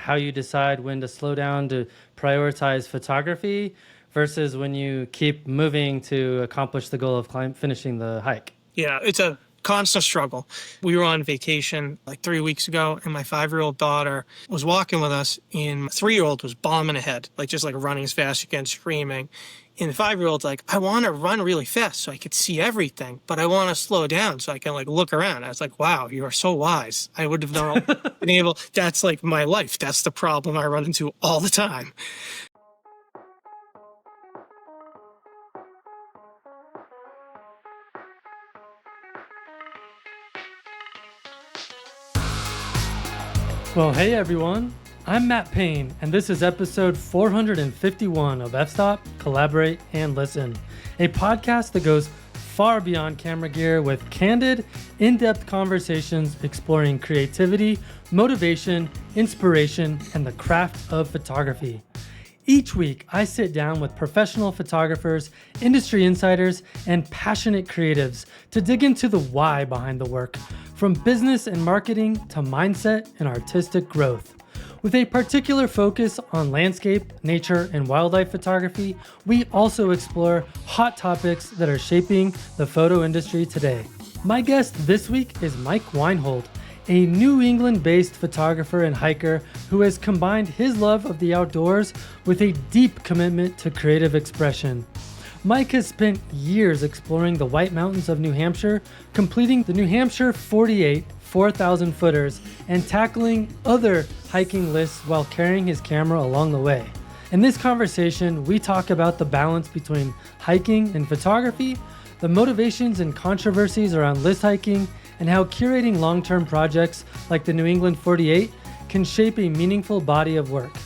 how you decide when to slow down to prioritize photography versus when you keep moving to accomplish the goal of finishing the hike. Yeah, it's a constant struggle. We were on vacation like 3 weeks ago, and my 5-year-old daughter was walking with us, and my 3-year-old was bombing ahead, like just like running as fast as you can, screaming. And the 5-year-old's like, I want to run really fast so I could see everything, but I want to slow down so I can like look around. I was like, wow, you are so wise. I would have not been able. That's like my life. That's the problem I run into all the time. Well, hey everyone, I'm Matt Payne, and this is episode 451 of F-Stop, Collaborate, and Listen, a podcast that goes far beyond camera gear with candid, in-depth conversations exploring creativity, motivation, inspiration, and the craft of photography. Each week, I sit down with professional photographers, industry insiders, and passionate creatives to dig into the why behind the work, from business and marketing to mindset and artistic growth. With a particular focus on landscape, nature, and wildlife photography, we also explore hot topics that are shaping the photo industry today. My guest this week is Mike Weinhold, a New England-based photographer and hiker who has combined his love of the outdoors with a deep commitment to creative expression. Mike has spent years exploring the White Mountains of New Hampshire, completing the New Hampshire 48 4,000 footers, and tackling other hiking lists while carrying his camera along the way. In this conversation, we talk about the balance between hiking and photography, the motivations and controversies around list hiking, and how curating long-term projects like the New England 48 can shape a meaningful body of work.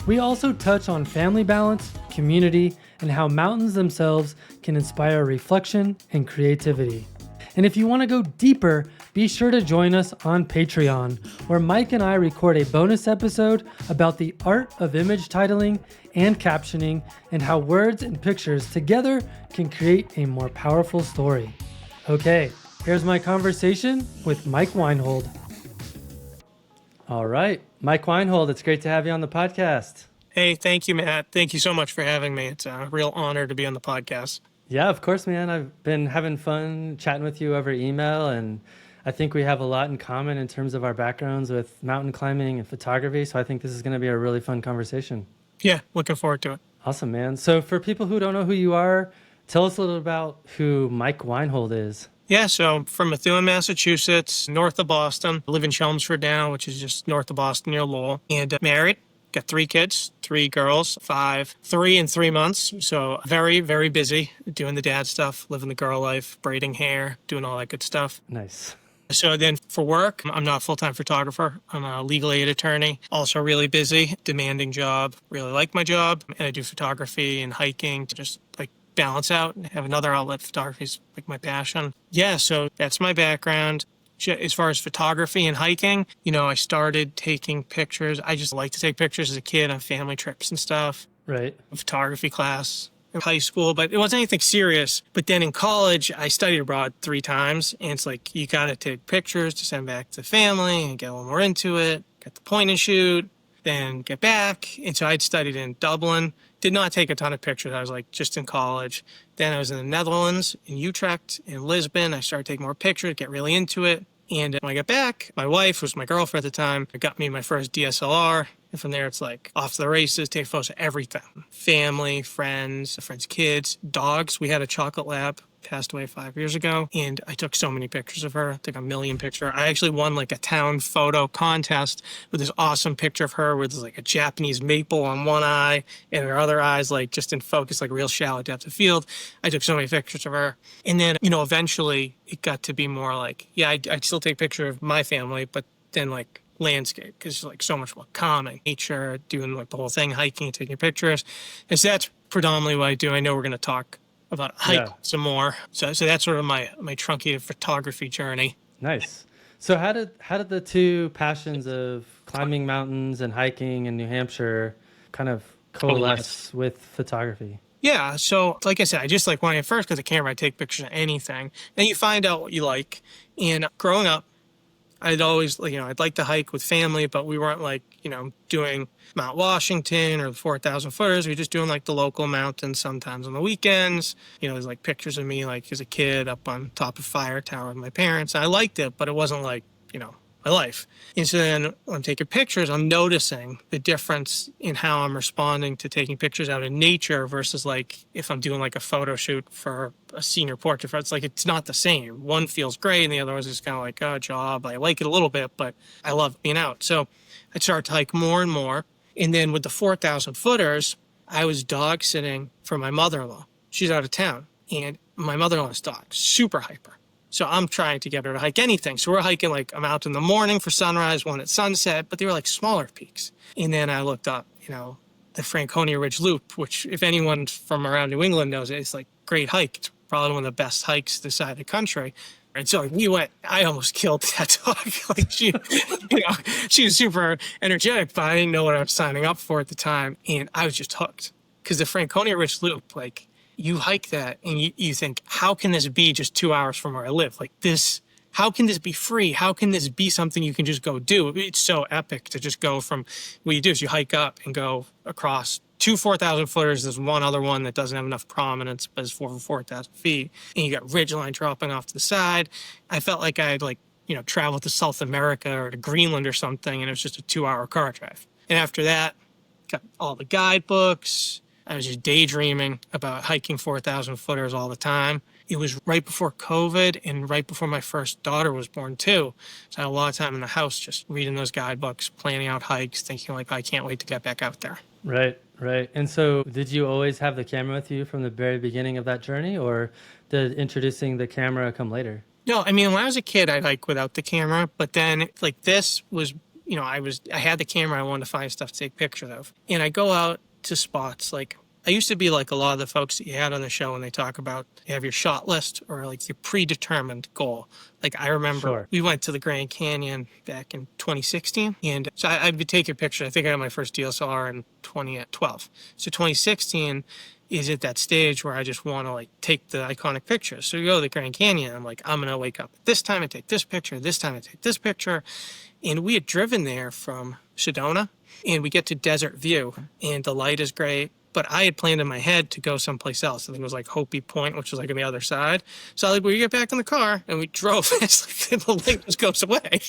We also touch on family balance, community, and how mountains themselves can inspire reflection and creativity. And if you want to go deeper, be sure to join us on Patreon, where Mike and I record a bonus episode about the art of image titling and captioning and how words and pictures together can create a more powerful story. Okay, here's my conversation with Mike Weinhold. All right, Mike Weinhold, it's great to have you on the podcast. Hey, thank you, Matt. Thank you so much for having me. It's a real honor to be on the podcast. Yeah, of course, man. I've been having fun chatting with you over email, and I think we have a lot in common in terms of our backgrounds with mountain climbing and photography. So I think this is going to be a really fun conversation. Yeah, looking forward to it. Awesome, man. So for people who don't know who you are, tell us a little about who Mike Weinhold is. Yeah, so I'm from Methuen, Massachusetts, north of Boston. I live in Chelmsford now, which is just north of Boston near Lowell. And married, got 3 kids, 3 girls, 5, 3 and 3 months. So very, very busy doing the dad stuff, living the girl life, braiding hair, doing all that good stuff. Nice. So then for work, I'm not a full-time photographer. I'm a legal aid attorney, also really busy, demanding job. Really like my job. And I do photography and hiking to just like balance out and have another outlet. Photography is like my passion. Yeah, so that's my background. As far as photography and hiking, I started taking pictures. I just like to take pictures as a kid on family trips and stuff. Right. Photography class in high school, but it wasn't anything serious. But then in college, I studied abroad 3 times. And it's like, you got to take pictures to send back to the family and get a little more into it. Get the point and shoot, then get back. And so I'd studied in Dublin. Did not take a ton of pictures. I was like just in college. Then I was in the Netherlands, in Utrecht, in Lisbon. I started taking more pictures, get really into it. And when I got back, my wife, who was my girlfriend at the time, got me my first DSLR. And from there, it's like off to the races, take photos of everything. Family, friends' kids, dogs. We had a chocolate lab, passed away 5 years ago. And I took so many pictures of her, took a million pictures. I actually won like a town photo contest with this awesome picture of her with like a Japanese maple on one eye and her other eye's like just in focus, like real shallow depth of field. I took so many pictures of her. And then, eventually it got to be more like, yeah, I'd still take pictures of my family, but then like landscape, because it's like so much more calming, nature, doing like the whole thing, hiking, taking pictures. And so that's predominantly what I do. I know we're going to talk about hiking some more. So that's sort of my truncated photography journey. Nice. So how did the two passions of climbing mountains and hiking in New Hampshire kind of coalesce with photography? Yeah, so like I said, I just like wanted it first because the camera, I take pictures of anything. Then you find out what you like. And growing up, I'd always, I'd like to hike with family, but we weren't like, doing Mount Washington or the 4,000 footers. We were just doing like the local mountains sometimes on the weekends. There's like pictures of me like as a kid up on top of Fire Tower with my parents. I liked it, but it wasn't like, my life. And so then when I'm taking pictures, I'm noticing the difference in how I'm responding to taking pictures out in nature versus like if I'm doing like a photo shoot for a senior portrait. It's like it's not the same. One feels great and the other was just kind of like a job. I like it a little bit, but I love being out. So I started to hike more and more. And then with the 4,000 footers, I was dog sitting for my mother-in-law. She's out of town. And my mother-in-law's dog, super hyper. So I'm trying to get her to hike anything. So we're hiking like I'm out in the morning for sunrise, one at sunset, but they were like smaller peaks. And then I looked up, the Franconia Ridge Loop, which if anyone from around New England knows it, it's like great hike. It's probably one of the best hikes this side of the country. And so we went, I almost killed that dog. Like she was super energetic, but I didn't know what I was signing up for at the time. And I was just hooked because the Franconia Ridge Loop, like, you hike that and you think, how can this be just 2 hours from where I live? Like this, how can this be free? How can this be something you can just go do? It's so epic to just go from, what you do is you hike up and go across 4,000 footers. There's one other one that doesn't have enough prominence, but it's 4,000 feet. And you got ridgeline dropping off to the side. I felt like I had traveled to South America or to Greenland or something, and it was just a 2-hour car drive. And after that, got all the guidebooks. I was just daydreaming about hiking 4,000 footers all the time. It was right before COVID and right before my first daughter was born too. So I had a lot of time in the house just reading those guidebooks, planning out hikes, thinking like, I can't wait to get back out there. Right. And so did you always have the camera with you from the very beginning of that journey, or did introducing the camera come later? No, I mean, when I was a kid, I'd hike without the camera, but then like this was, I had the camera. I wanted to find stuff to take pictures of. And I go out to spots like I used to be like a lot of the folks that you had on the show when they talk about you have your shot list or like your predetermined goal. Like I remember we went to the Grand Canyon back in 2016, and so I'd be taking pictures. I think I got my first DSLR in 2012. So 2016 is at that stage where I just want to like take the iconic pictures. So you go to the Grand Canyon, I'm like, I'm going to wake up at this time and take this picture, this time and take this picture. And we had driven there from Sedona, and we get to Desert View, and the light is great. But I had planned in my head to go someplace else. I think it was like Hopi Point, which was like on the other side. So I we get back in the car and we drove. It's like the light just goes away.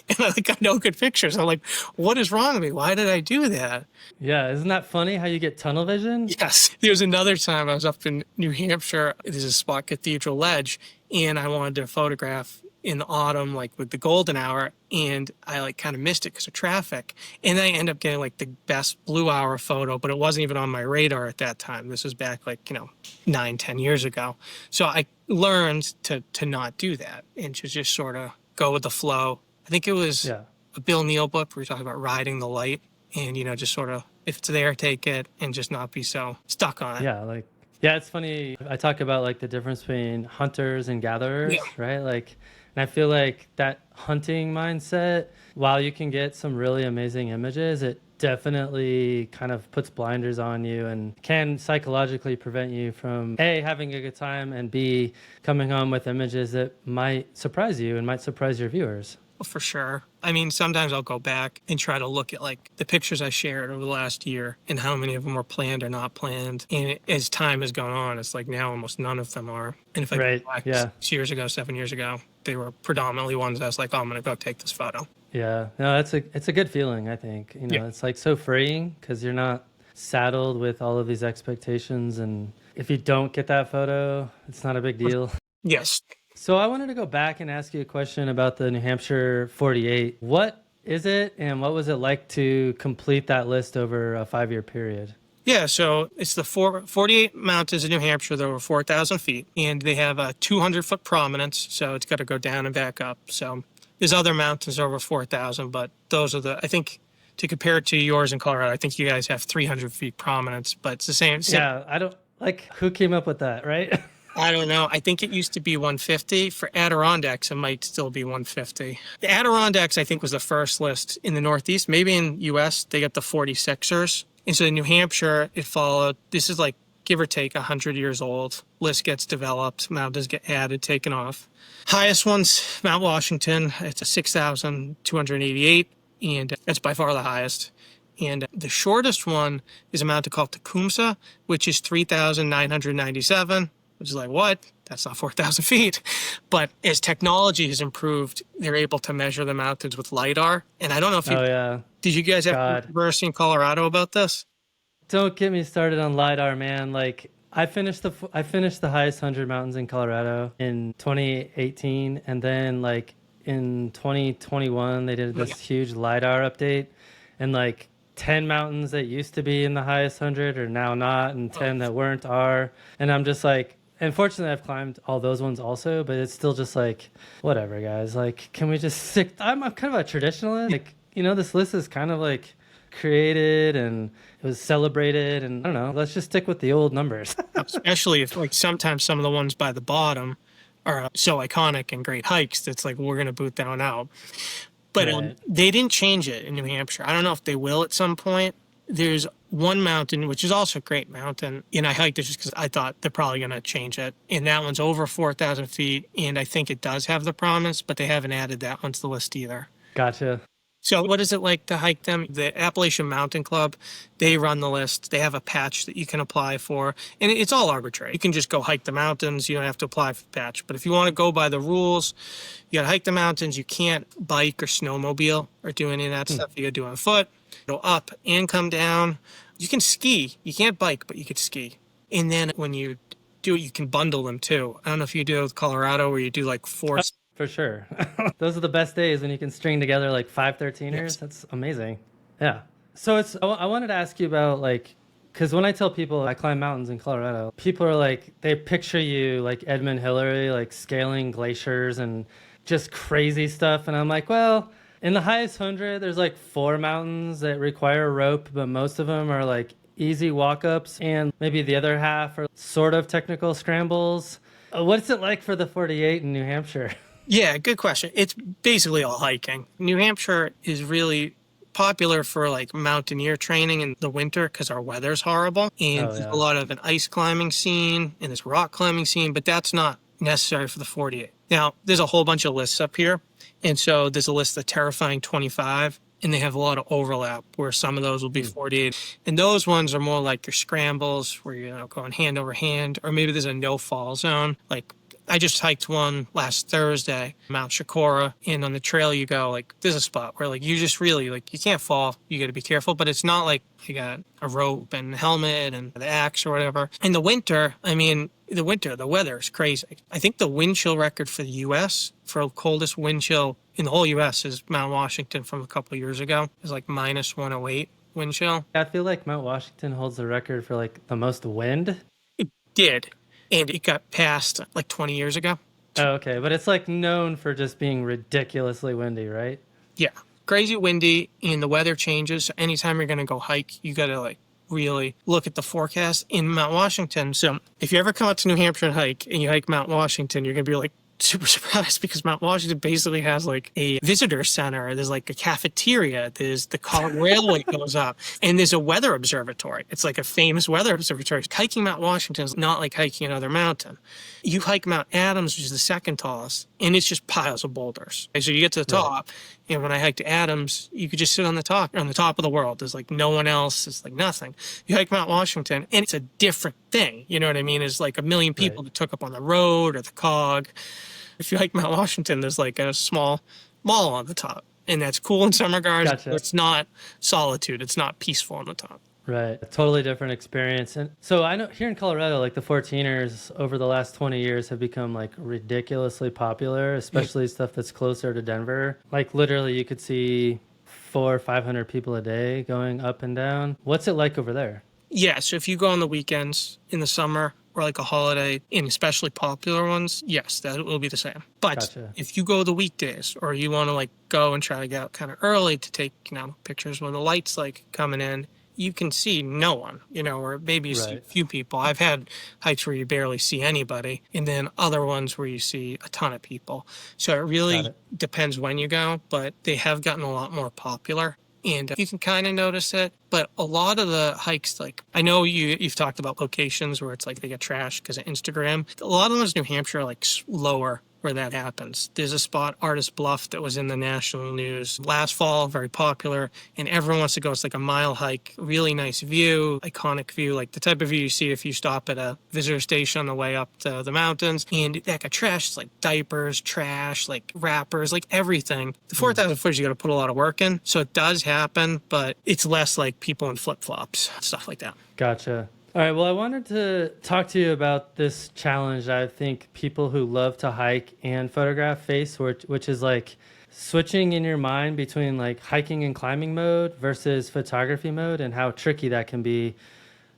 And I got no good pictures. I'm like, what is wrong with me? Why did I do that? Yeah, isn't that funny how you get tunnel vision? Yes. There was another time I was up in New Hampshire. There's a spot, Cathedral Ledge, and I wanted to photograph in the autumn, like with the golden hour, and I like kind of missed it because of traffic. And I end up getting like the best blue hour photo, but it wasn't even on my radar at that time. This was back like, 9-10 years ago. So I learned to not do that and to just sort of go with the flow. I think it was a Bill Neal book where we talk about riding the light and, just sort of, if it's there, take it and just not be so stuck on it. Yeah, it's funny. I talk about like the difference between hunters and gatherers, right? Like, and I feel like that hunting mindset, while you can get some really amazing images, it definitely kind of puts blinders on you and can psychologically prevent you from A, having a good time, and B, coming home with images that might surprise you and might surprise your viewers. For sure. I mean, sometimes I'll go back and try to look at like the pictures I shared over the last year and how many of them were planned or not planned. And as time has gone on, it's like now almost none of them are. And if I go back 6 years ago, 7 years ago, they were predominantly ones I was like, oh, I'm going to go take this photo. Yeah, no, it's a good feeling, I think. It's like so freeing because you're not saddled with all of these expectations. And if you don't get that photo, it's not a big deal. Yes. So I wanted to go back and ask you a question about the New Hampshire 48. What is it, and what was it like to complete that list over a 5-year period? Yeah, so it's the 48 mountains in New Hampshire that are over 4,000 feet, and they have a 200-foot prominence, so it's got to go down and back up. So there's other mountains over 4,000, but those are I think, to compare it to yours in Colorado, I think you guys have 300 feet prominence, but it's the same. Yeah, I don't, who came up with that, right? I don't know. I think it used to be 150. For Adirondacks, it might still be 150. The Adirondacks, I think, was the first list in the Northeast. Maybe in U.S., they got the 46ers. And so in New Hampshire, it followed. This is like give or take 100 years old. List gets developed, mountains get added, taken off. Highest one's Mount Washington. It's a 6,288, and that's by far the highest. And the shortest one is a mountain called Tecumseh, which is 3,997, which is like, what? That's not 4,000 feet. But as technology has improved, they're able to measure the mountains with LiDAR. And I don't know if you... Oh, yeah. Did you guys have controversy in Colorado about this? Don't get me started on LiDAR, man. Like, I finished the highest 100 mountains in Colorado in 2018. And then, like, in 2021, they did this huge LiDAR update. And, like, 10 mountains that used to be in the highest 100 are now not, and 10 that weren't are. And I'm just like, unfortunately, I've climbed all those ones also, but it's still just like, whatever, guys. Like, can we just stick? I'm kind of a traditionalist. Like, you know, this list is kind of like created and it was celebrated, and I don't know, let's just stick with the old numbers. Especially if, like, sometimes some of the ones by the bottom are so iconic and great hikes that's like, we're going to boot that one out. But Right. they didn't change it in New Hampshire. I don't know if they will at some point. There's one mountain, which is also a great mountain, and I hiked it just because I thought they're probably going to change it. And that one's over 4,000 feet, and I think it does have the promise, but they haven't added that one to the list either. Gotcha. So what is it like to hike them? The Appalachian Mountain Club, they run the list. They have a patch that you can apply for, and it's all arbitrary. You can just go hike the mountains. You don't have to apply for the patch. But if you want to go by the rules, you got to hike the mountains. You can't bike or snowmobile or do any of that stuff. You got to do it on foot, go up and come down. You can ski. You can't bike, but you could ski. And then when you do it, you can bundle them too. I don't know if you do it with Colorado where you do like four. For sure. Those are the best days when you can string together like 5 13ers. Yes. That's amazing. Yeah. So I wanted to ask you about, like, because when I tell people I climb mountains in Colorado, people are like, they picture you like Edmund Hillary, like scaling glaciers and just crazy stuff. And I'm like, well, in the highest 100, there's like 4 mountains that require a rope, but most of them are like easy walk-ups, and maybe the other half are sort of technical scrambles. What's it like for the 48 in New Hampshire? Yeah, good question. It's basically all hiking. New Hampshire is really popular for like mountaineer training in the winter because our weather's horrible. And there's a lot of an ice climbing scene and this rock climbing scene, but that's not necessary for the 48. Now, there's a whole bunch of lists up here. And so there's a list of Terrifying 25, and they have a lot of overlap where some of those will be 48. And those ones are more like your scrambles where you're going hand over hand, or maybe there's a no-fall zone. Like, I just hiked one last Thursday, Mount Shakora, and on the trail you go, like, there's a spot where, like, you just really, like, you can't fall. You got to be careful, but it's not like you got a rope and helmet and the axe or whatever. In the winter, the weather is crazy. I think the wind chill record for the U.S., for coldest wind chill in the whole U.S. is Mount Washington from a couple of years ago. It was like minus 108 wind chill. I feel like Mount Washington holds the record for like the most wind. It did. And it got passed like 20 years ago. Oh, okay. But it's like known for just being ridiculously windy, right? Yeah. Crazy windy, and the weather changes. So anytime you're going to go hike, you got to like really look at the forecast in Mount Washington. So if you ever come out to New Hampshire and hike, and you hike Mount Washington, you're going to be like super surprised because Mount Washington basically has like a visitor center. There's like a cafeteria. There's the Colorado Railway goes up, and there's a weather observatory. It's like a famous weather observatory. Hiking Mount Washington is not like hiking another mountain. You hike Mount Adams, which is the second tallest, and it's just piles of boulders. So you get to the top, and when I hiked Adams, you could just sit on the top of the world. There's like no one else. It's like nothing. You hike Mount Washington, and it's a different thing. You know what I mean? It's like a million people that took up on the road or the cog. If you hike Mount Washington, there's like a small mall on the top, and that's cool in some regards. Gotcha. It's not solitude. It's not peaceful on the top. Right. A totally different experience. And so I know here in Colorado, like the 14ers over the last 20 years have become like ridiculously popular, especially stuff that's closer to Denver. Like literally you could see 400 or 500 people a day going up and down. What's it like over there? Yeah. So if you go on the weekends in the summer or like a holiday, and especially popular ones, yes, that will be the same. But if you go the weekdays, or you want to like go and try to get out kind of early to take, pictures when the light's like coming in, you can see no one, or maybe you see a few people. I've had hikes where you barely see anybody, and then other ones where you see a ton of people. So it really depends when you go, but they have gotten a lot more popular. and you can kind of notice it. But a lot of the hikes, like I know you've talked about locations where it's like they get trashed because of Instagram. A lot of those New Hampshire are like lower where that happens. There's a spot, Artist Bluff, that was in the national news last fall, very popular, and everyone wants to go. It's like a mile hike, really nice view, iconic view, like the type of view you see if you stop at a visitor station on the way up to the mountains. And that got trashed. It's like diapers, trash, like wrappers, like everything. The 4,000 footage, you got to put a lot of work in. So it does happen, but it's less like people in flip-flops, stuff like that. Gotcha. All right, well, I wanted to talk to you about this challenge I think people who love to hike and photograph face, which is like switching in your mind between like hiking and climbing mode versus photography mode and how tricky that can be.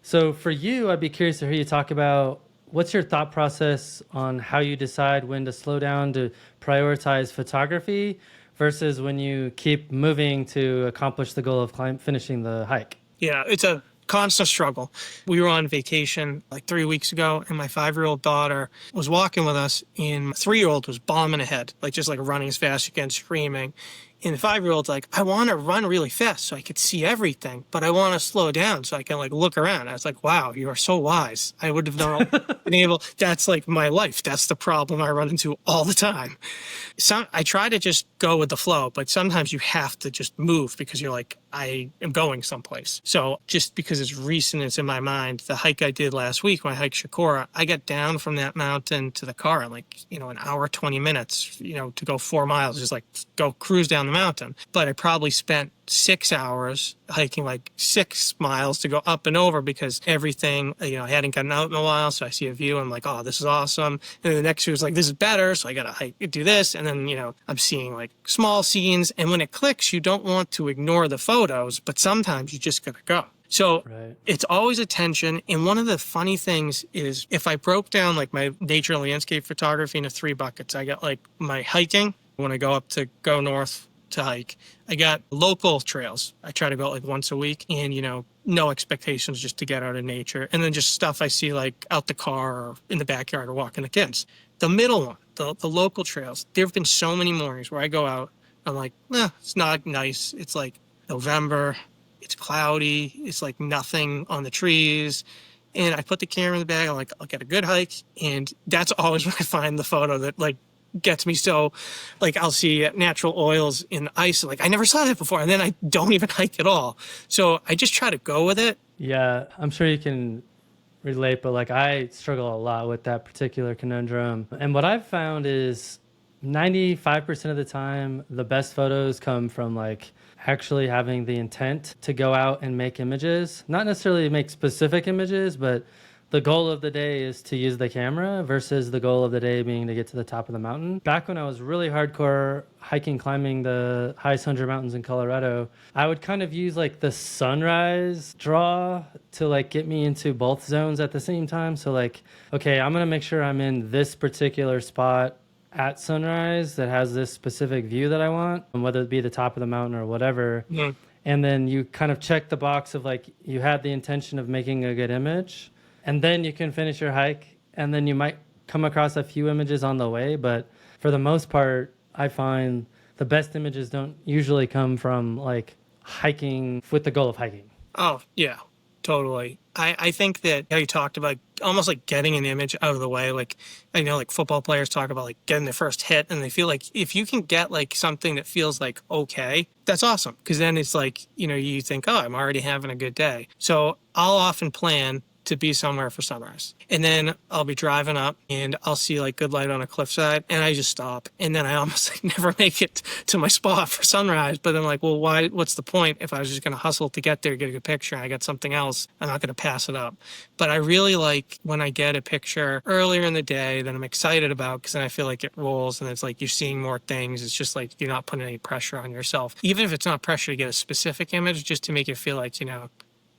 So for you, I'd be curious to hear you talk about what's your thought process on how you decide when to slow down to prioritize photography versus when you keep moving to accomplish the goal of finishing the hike. Yeah, it's a constant struggle. We were on vacation like 3 weeks ago, and my 5-year-old daughter was walking with us, and my 3-year-old was bombing ahead, like just like running as fast as you can, screaming. And the 5-year-old's like, I want to run really fast so I could see everything, but I want to slow down so I can like look around. I was like, wow, you are so wise. I would have not been able. That's like my life. That's the problem I run into all the time. I try to just go with the flow, but sometimes you have to just move because you're like, I am going someplace. So just because it's recent, it's in my mind. The hike I did last week, when I hiked Shakora, I got down from that mountain to the car in like, an hour, 20 minutes, to go 4 miles, just like go cruise down the mountain. But I probably spent 6 hours hiking like 6 miles to go up and over because everything, I hadn't gotten out in a while. So I see a view and I'm like, oh, this is awesome. And then the next view is like, this is better. So I got to hike, do this. And then, I'm seeing like small scenes. And when it clicks, you don't want to ignore the photos, but sometimes you just got to go. So It's always a tension. And one of the funny things is if I broke down like my nature and landscape photography into 3 buckets, I got like my hiking when I go north to hike. I got local trails. I try to go like once a week and, no expectations, just to get out of nature. And then just stuff I see like out the car or in the backyard or walking the kids. The middle one, the local trails, there have been so many mornings where I go out, I'm like, it's not nice. It's like November, it's cloudy, it's like nothing on the trees. And I put the camera in the bag, I'll get a good hike. And that's always when I find the photo that like gets me. So like I'll see natural oils in the ice, like I never saw that before, and then I don't even hike at all. So I just try to go with it. Yeah, I'm sure you can relate, but like I struggle a lot with that particular conundrum. And what I've found is 95% of the time the best photos come from like actually having the intent to go out and make images, not necessarily make specific images, but the goal of the day is to use the camera versus the goal of the day being to get to the top of the mountain. Back when I was really hardcore hiking, climbing the highest 100 mountains in Colorado, I would kind of use like the sunrise draw to like get me into both zones at the same time. So like, okay, I'm going to make sure I'm in this particular spot at sunrise that has this specific view that I want, whether it be the top of the mountain or whatever. Yeah. And then you kind of check the box of like, you had the intention of making a good image. And then you can finish your hike, and then you might come across a few images on the way. But for the most part, I find the best images don't usually come from like hiking with the goal of hiking. Oh, yeah, totally. I think that how you talked about almost like getting an image out of the way. Like I know like football players talk about like getting their first hit, and they feel like if you can get like something that feels like okay, that's awesome. Because then it's like, you think, oh, I'm already having a good day. So I'll often plan to be somewhere for sunrise. And then I'll be driving up and I'll see like good light on a cliffside and I just stop. And then I almost like never make it to my spot for sunrise. But I'm like, well, what's the point if I was just going to hustle to get there, get a good picture, and I got something else, I'm not going to pass it up. But I really like when I get a picture earlier in the day that I'm excited about, because then I feel like it rolls and it's like you're seeing more things. It's just like you're not putting any pressure on yourself. Even if it's not pressure to get a specific image, just to make it feel like,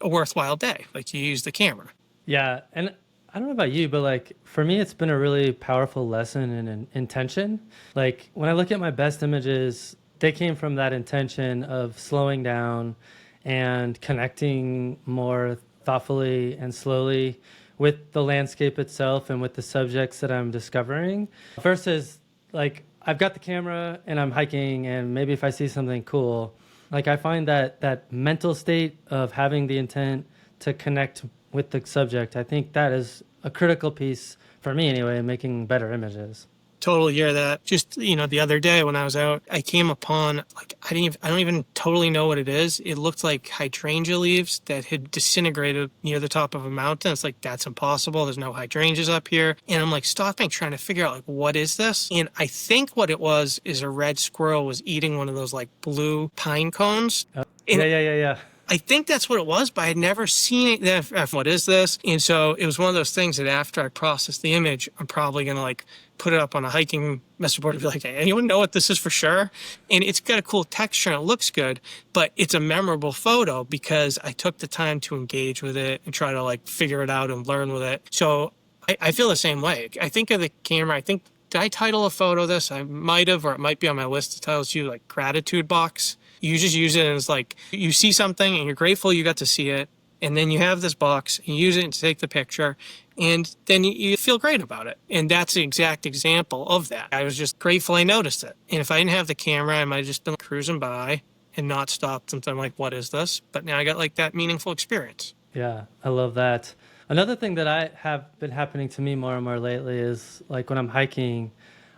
a worthwhile day, like you use the camera. Yeah, and I don't know about you, but like for me, it's been a really powerful lesson in intention. Like when I look at my best images, they came from that intention of slowing down and connecting more thoughtfully and slowly with the landscape itself and with the subjects that I'm discovering, versus like I've got the camera and I'm hiking, and maybe if I see something cool, Like I find that mental state of having the intent to connect with the subject, I think that is a critical piece for me anyway, in making better images. Totally hear that. Just, the other day when I was out, I came upon, like, I don't even totally know what it is. It looked like hydrangea leaves that had disintegrated near the top of a mountain. It's like, that's impossible. There's no hydrangeas up here. And I'm like stopping, trying to figure out, like, what is this? And I think what it was is a red squirrel was eating one of those, like, blue pine cones. Yeah. I think that's what it was, but I had never seen it. What is this? And so it was one of those things that after I process the image, I'm probably going to like put it up on a hiking message board and be like, hey, anyone know what this is for sure? And it's got a cool texture and it looks good, but it's a memorable photo because I took the time to engage with it and try to like figure it out and learn with it. So I feel the same way. I think of the camera, did I title a photo this? I might have, or it might be on my list of titles too, like gratitude box. You just use it as like, you see something and you're grateful you got to see it. And then you have this box, and you use it to take the picture, and then you feel great about it. And that's the exact example of that. I was just grateful I noticed it. And if I didn't have the camera, I might have just been cruising by and not stopped and I'm like, what is this? But now I got like that meaningful experience. Yeah, I love that. Another thing that I have been happening to me more and more lately is like when I'm hiking,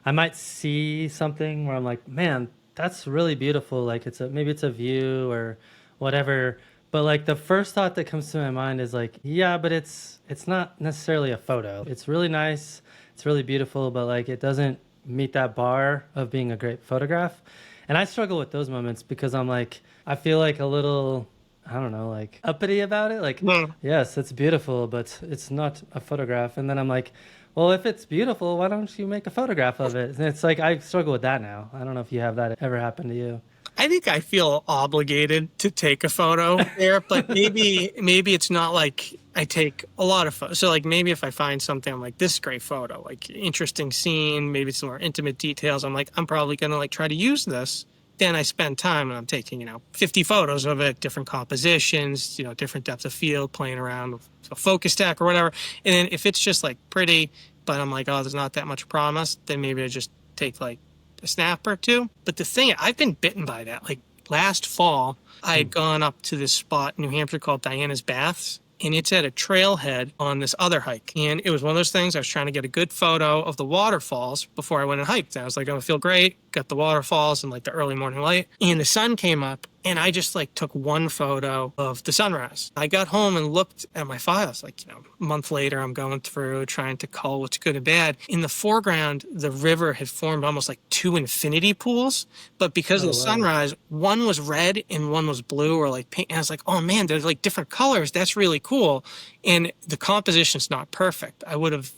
I might see something where I'm like, man, that's really beautiful. Like maybe it's a view or whatever. But like the first thought that comes to my mind is like, yeah, but it's not necessarily a photo. It's really nice. It's really beautiful, but like it doesn't meet that bar of being a great photograph. And I struggle with those moments because I'm like, I feel like a little, I don't know, like uppity about it. Like, yes, it's beautiful, but it's not a photograph. And then I'm like, well, if it's beautiful, why don't you make a photograph of it? And it's like, I struggle with that now. I don't know if you have that ever happen to you. I think I feel obligated to take a photo there, but maybe it's not like I take a lot of photos. So like maybe if I find something, I'm like, this is a great photo, like interesting scene, maybe some more intimate details. I'm like, I'm probably going to like try to use this. Then I spend time and I'm taking, 50 photos of it, different compositions, different depth of field, playing around with a focus stack or whatever. And then if it's just like pretty, but I'm like, oh, there's not that much promise, then maybe I just take like a snap or two. But the thing, I've been bitten by that. Like last fall, I had gone up to this spot in New Hampshire called Diana's Baths, and it's at a trailhead on this other hike. And it was one of those things, I was trying to get a good photo of the waterfalls before I went and hiked. And I was like, I'm gonna feel great, got the waterfalls and like the early morning light. And the sun came up, and I just like took one photo of the sunrise. I got home and looked at my files, like, a month later, I'm going through trying to cull what's good and bad. In the foreground, the river had formed almost like two infinity pools, but because of the sunrise, one was red and one was blue or like pink. And I was like, oh man, there's like different colors. That's really cool. And the composition's not perfect. I would have,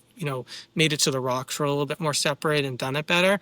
made it so the rocks were a little bit more separate and done it better.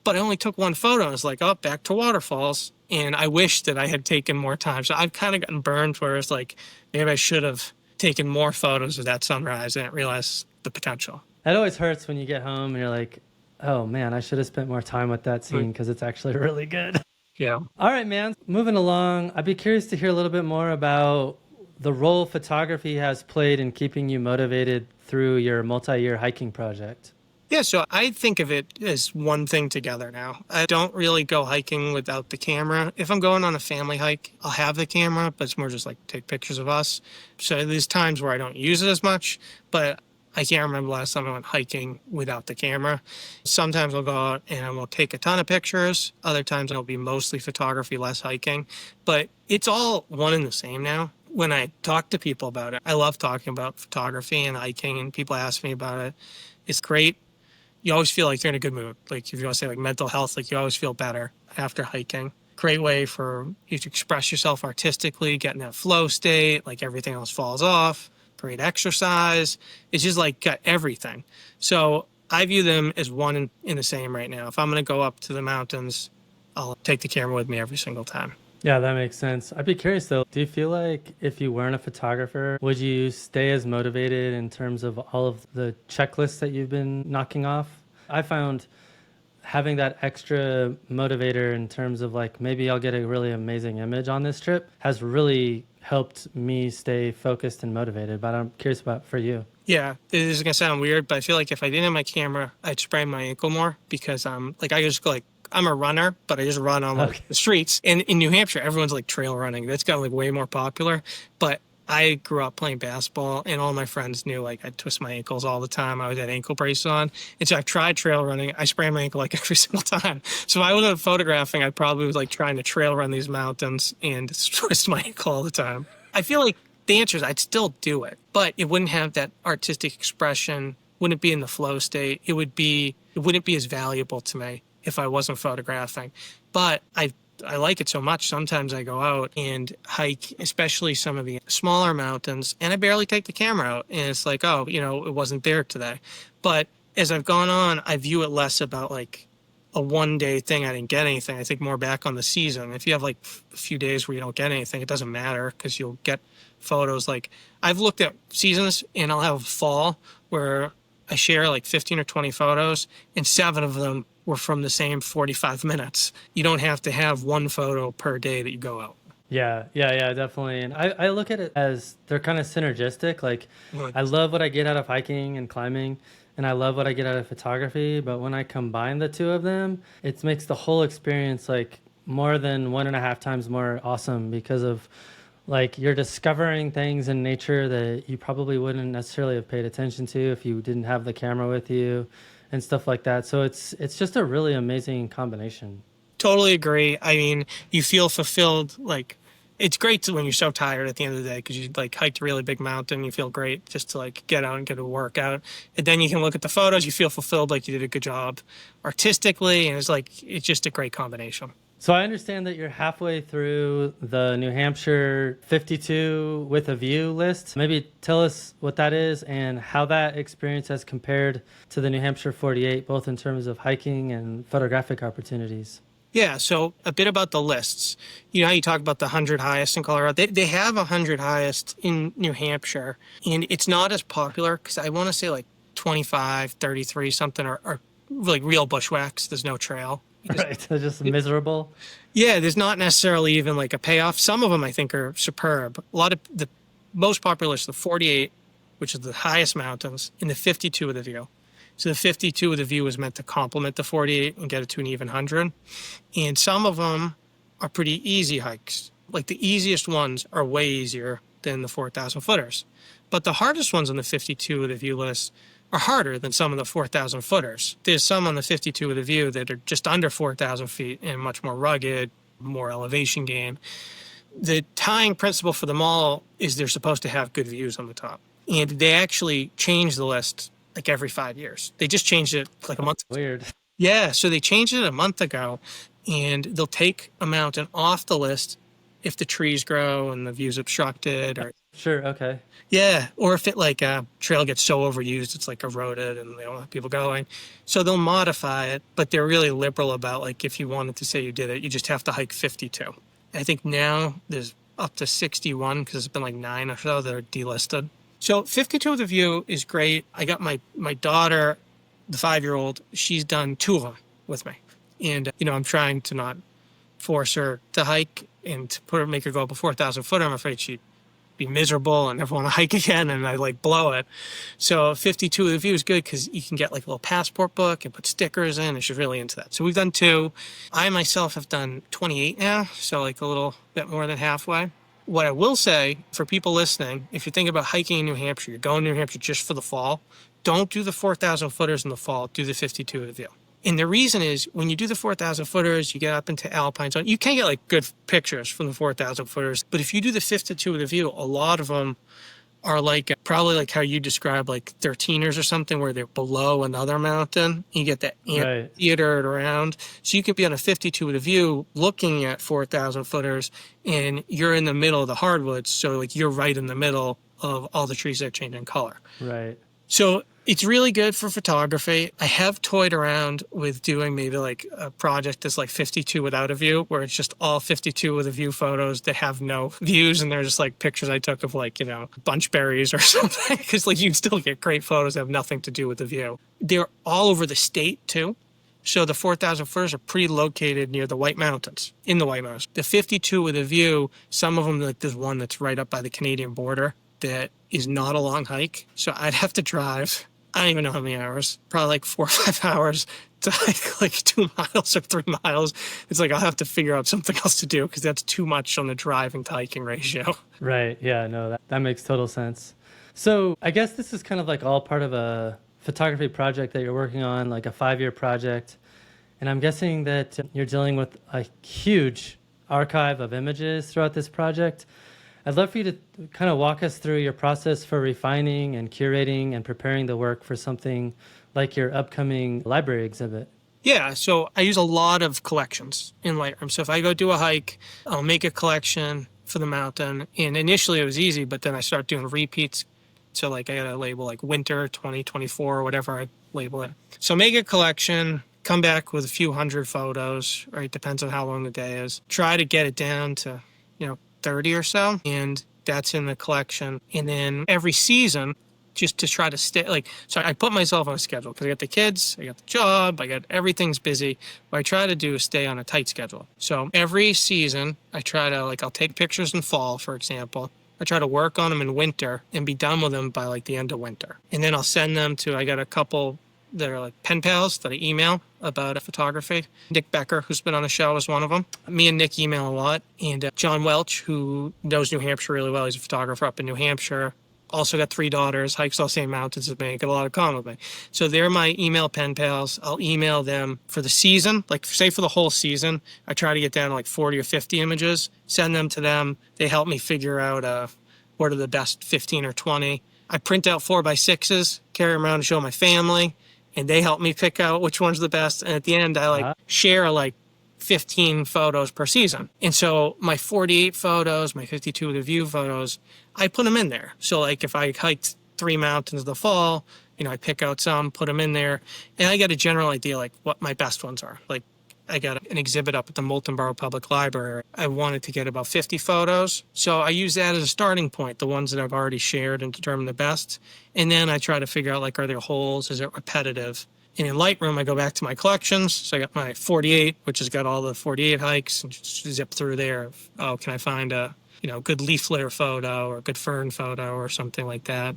But I only took one photo. I was like, oh, back to waterfalls. And I wish that I had taken more time. So I've kind of gotten burned where it's like, maybe I should have taken more photos of that sunrise and realized the potential. That always hurts when you get home and you're like, oh man, I should have spent more time with that scene because it's actually really good. Yeah. All right, man. Moving along, I'd be curious to hear a little bit more about the role photography has played in keeping you motivated through your multi-year hiking project. Yeah, so I think of it as one thing together now. I don't really go hiking without the camera. If I'm going on a family hike, I'll have the camera, but it's more just like take pictures of us. So there's times where I don't use it as much, but I can't remember the last time I went hiking without the camera. Sometimes I'll go out and I will take a ton of pictures. Other times it'll be mostly photography, less hiking. But it's all one and the same now. When I talk to people about it, I love talking about photography and hiking, and people ask me about it. It's great. You always feel like you're in a good mood. Like if you want to say like mental health, like you always feel better after hiking. Great way for you to express yourself artistically, get in that flow state, like everything else falls off. Great exercise. It's just like got everything. So I view them as one in the same right now. If I'm going to go up to the mountains, I'll take the camera with me every single time. Yeah, that makes sense. I'd be curious though, do you feel like if you weren't a photographer, would you stay as motivated in terms of all of the checklists that you've been knocking off? I found having that extra motivator in terms of like, maybe I'll get a really amazing image on this trip has really helped me stay focused and motivated. But I'm curious about for you. Yeah, this is going to sound weird, but I feel like if I didn't have my camera, I'd sprain my ankle more because I just go like I'm a runner, but I just run on Okay. the streets. And in New Hampshire, everyone's like trail running. That's gotten like way more popular. But I grew up playing basketball, and all my friends knew like I'd twist my ankles all the time. I would have ankle braces on. And so I've tried trail running. I sprain my ankle like every single time. So if I wasn't photographing, I probably was like trying to trail run these mountains and twist my ankle all the time. I feel like the answer is I'd still do it, but it wouldn't have that artistic expression, wouldn't be in the flow state. It wouldn't be as valuable to me if I wasn't photographing. But I like it so much. Sometimes I go out and hike, especially some of the smaller mountains, and I barely take the camera out. And it's like, oh, it wasn't there today. But as I've gone on, I view it less about like a one-day thing. I didn't get anything. I think more back on the season. If you have like a few days where you don't get anything, it doesn't matter because you'll get photos. Like I've looked at seasons, and I'll have fall where I share like 15 or 20 photos, and 7 of them were from the same 45 minutes. You don't have to have one photo per day that you go out. Yeah, definitely. And I look at it as they're kind of synergistic. Like, Right. I love what I get out of hiking and climbing, and I love what I get out of photography. But when I combine the two of them, it makes the whole experience like more than 1.5 times more awesome because of like you're discovering things in nature that you probably wouldn't necessarily have paid attention to if you didn't have the camera with you and stuff like that. So it's just a really amazing combination. Totally agree. I mean, you feel fulfilled. Like it's great when you're so tired at the end of the day because you like hiked a really big mountain. You feel great just to like get out and get a workout. And then you can look at the photos. You feel fulfilled, like you did a good job artistically. And it's just a great combination. So I understand that you're halfway through the New Hampshire 52 with a view list. Maybe tell us what that is and how that experience has compared to the New Hampshire 48, both in terms of hiking and photographic opportunities. Yeah, so a bit about the lists. You know how you talk about the 100 highest in Colorado? They have 100 highest in New Hampshire, and it's not as popular because I want to say like 25, 33 something are like real bushwhacks. There's no trail. Right, so just miserable. Yeah, there's not necessarily even like a payoff. Some of them I think are superb. A lot of the most popular is the 48, which is the highest mountains, and the 52 with a view. So the 52 with a view is meant to complement the 48 and get it to an even 100. And some of them are pretty easy hikes. Like the easiest ones are way easier than the 4,000 footers. But the hardest ones on the 52 with a view list are harder than some of the 4,000 footers. There's some on the 52 with a view that are just under 4,000 feet and much more rugged, more elevation gain. The tying principle for them all is they're supposed to have good views on the top. And they actually change the list like every 5 years. They just changed it like a month ago. Weird. Yeah, so they changed it a month ago, and they'll take a mountain off the list if the trees grow and the view's obstructed or Sure, okay. yeah, or if it like a trail gets so overused, it's like eroded and they don't have people going. So they'll modify it, but they're really liberal about like if you wanted to say you did it, you just have to hike 52. I think now there's up to 61 because it's been like 9 or so that are delisted. So 52 with a view is great. I got my daughter, the 5-year-old, she's done 2 of them with me. And, I'm trying to not force her to hike and to make her go up a 4,000 footer. I'm afraid she'd be miserable and never want to hike again, and I like blow it. So 52 with a view is good because you can get like a little passport book and put stickers in, and she's really into that. So we've done 2. I myself have done 28 now, so like a little bit more than halfway. What I will say for people listening, if you're thinking about hiking in New Hampshire, you're going to New Hampshire just for the fall, don't do the 4,000 footers in the fall, do the 52 with a view. And the reason is when you do the 4,000 footers, you get up into alpine zone. You can get like good pictures from the 4,000 footers, but if you do the 52 with a view, a lot of them are like probably like how you describe like 13ers or something where they're below another mountain. You get that amphitheatered around. So you could be on a 52 with a view looking at 4,000 footers and you're in the middle of the hardwoods. So like you're right in the middle of all the trees that are changing color. Right. So it's really good for photography. I have toyed around with doing maybe like a project that's like 52 without a view, where it's just all 52 with a view photos that have no views. And they're just like pictures I took of like, bunch berries or something. Because like you'd still get great photos that have nothing to do with the view. They're all over the state too. So the 4,000 footers are pretty located near the White Mountains, in the White Mountains. The 52 with a view, some of them, like there's one that's right up by the Canadian border that is not a long hike. So I'd have to drive I don't even know how many hours, probably like 4 or 5 hours to hike like 2 miles or 3 miles. It's like I'll have to figure out something else to do because that's too much on the driving to hiking ratio. Right. Yeah, no, that makes total sense. So I guess this is kind of like all part of a photography project that you're working on, like a 5-year project. And I'm guessing that you're dealing with a huge archive of images throughout this project. I'd love for you to kind of walk us through your process for refining and curating and preparing the work for something like your upcoming library exhibit. Yeah, so I use a lot of collections in Lightroom. So if I go do a hike, I'll make a collection for the mountain. And initially it was easy, but then I start doing repeats. So like I got to label like winter 2024 or whatever I label it. So make a collection, come back with a few hundred photos, right? Depends on how long the day is. Try to get it down to, 30 or so. And that's in the collection. And then every season, just to try to stay so I put myself on a schedule because I got the kids, I got the job, everything's busy. What I try to do is stay on a tight schedule. So every season I try to I'll take pictures in fall, for example. I try to work on them in winter and be done with them by the end of winter. And then I'll send them to, I got a couple that are pen pals that I email about photography. Nick Becker, who's been on the show, is one of them. Me and Nick email a lot. And John Welch, who knows New Hampshire really well. He's a photographer up in New Hampshire. Also got 3 daughters, hikes all the same mountains as me, got a lot of common with me. So they're my email pen pals. I'll email them for the season, say for the whole season. I try to get down to 40 or 50 images, send them to them. They help me figure out what are the best 15 or 20. I print out 4x6s, carry them around to show my family, and they help me pick out which one's the best. And at the end, I share 15 photos per season. And so my 48 photos, my 52 with a view photos, I put them in there. So if I hiked 3 mountains in the fall, I pick out some, put them in there, and I get a general idea what my best ones are. I got an exhibit up at the Moulton Borough Public Library. I wanted to get about 50 photos. So I use that as a starting point, the ones that I've already shared, and determine the best. And then I try to figure out are there holes? Is it repetitive? And in Lightroom, I go back to my collections. So I got my 48, which has got all the 48 hikes, and just zip through there. Oh, can I find a good leaf litter photo or a good fern photo or something like that.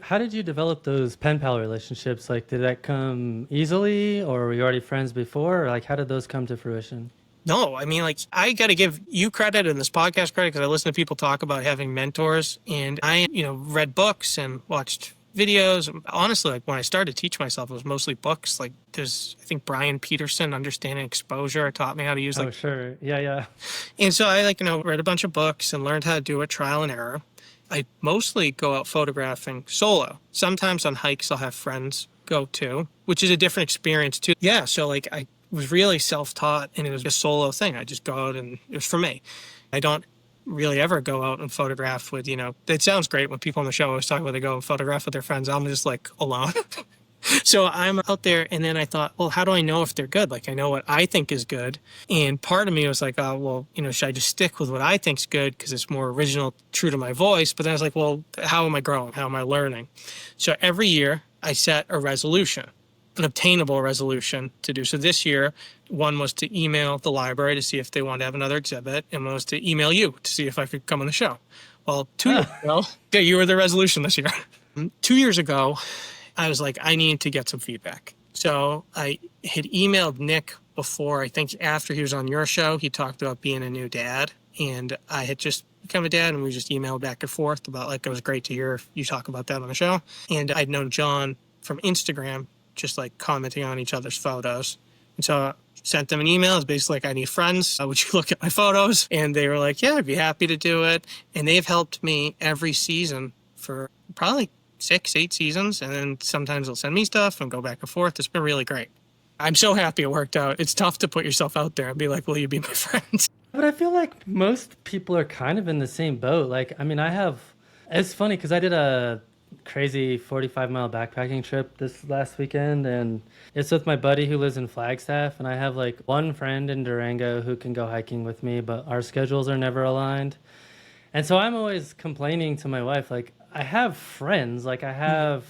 How did you develop those pen pal relationships? Did that come easily, or were you already friends before? Or how did those come to fruition? No, I got to give you credit and this podcast credit because I listen to people talk about having mentors, and I, read books and watched videos. Honestly, when I started to teach myself, it was mostly books. There's, I think, Brian Peterson, Understanding Exposure, taught me how to use Oh, sure. Yeah. And so I read a bunch of books and learned how to do it, trial and error. I mostly go out photographing solo. Sometimes on hikes I'll have friends go too, which is a different experience too. Yeah, so I was really self-taught, and it was a solo thing. I just go out and it was for me. I don't really ever go out and photograph with, it sounds great when people on the show always talk about they go and photograph with their friends. I'm just alone. So I'm out there, and then I thought, well, how do I know if they're good? I know what I think is good. And part of me was should I just stick with what I think's good because it's more original, true to my voice? But then I was well, how am I growing? How am I learning? So every year I set a resolution, an obtainable resolution to do. So this year, one was to email the library to see if they wanted to have another exhibit, and one was to email you to see if I could come on the show. Well, 2 years ago, you were the resolution this year. 2 years ago, I was I need to get some feedback. So I had emailed Nick before, I think after he was on your show, he talked about being a new dad. And I had just become a dad, and we just emailed back and forth about it was great to hear you talk about that on the show. And I'd known John from Instagram, just commenting on each other's photos. And so I sent them an email. It's basically I need friends. Would you look at my photos? And they were yeah, I'd be happy to do it. And they've helped me every season for probably 6-8 seasons, and then sometimes they'll send me stuff and go back and forth. It's been really great. I'm so happy it worked out. It's tough to put yourself out there and be will you be my friend? But I feel most people are kind of in the same boat. It's funny because I did a crazy 45-mile backpacking trip this last weekend, and it's with my buddy who lives in Flagstaff, and I have one friend in Durango who can go hiking with me, but our schedules are never aligned. And so I'm always complaining to my wife, I have friends, I have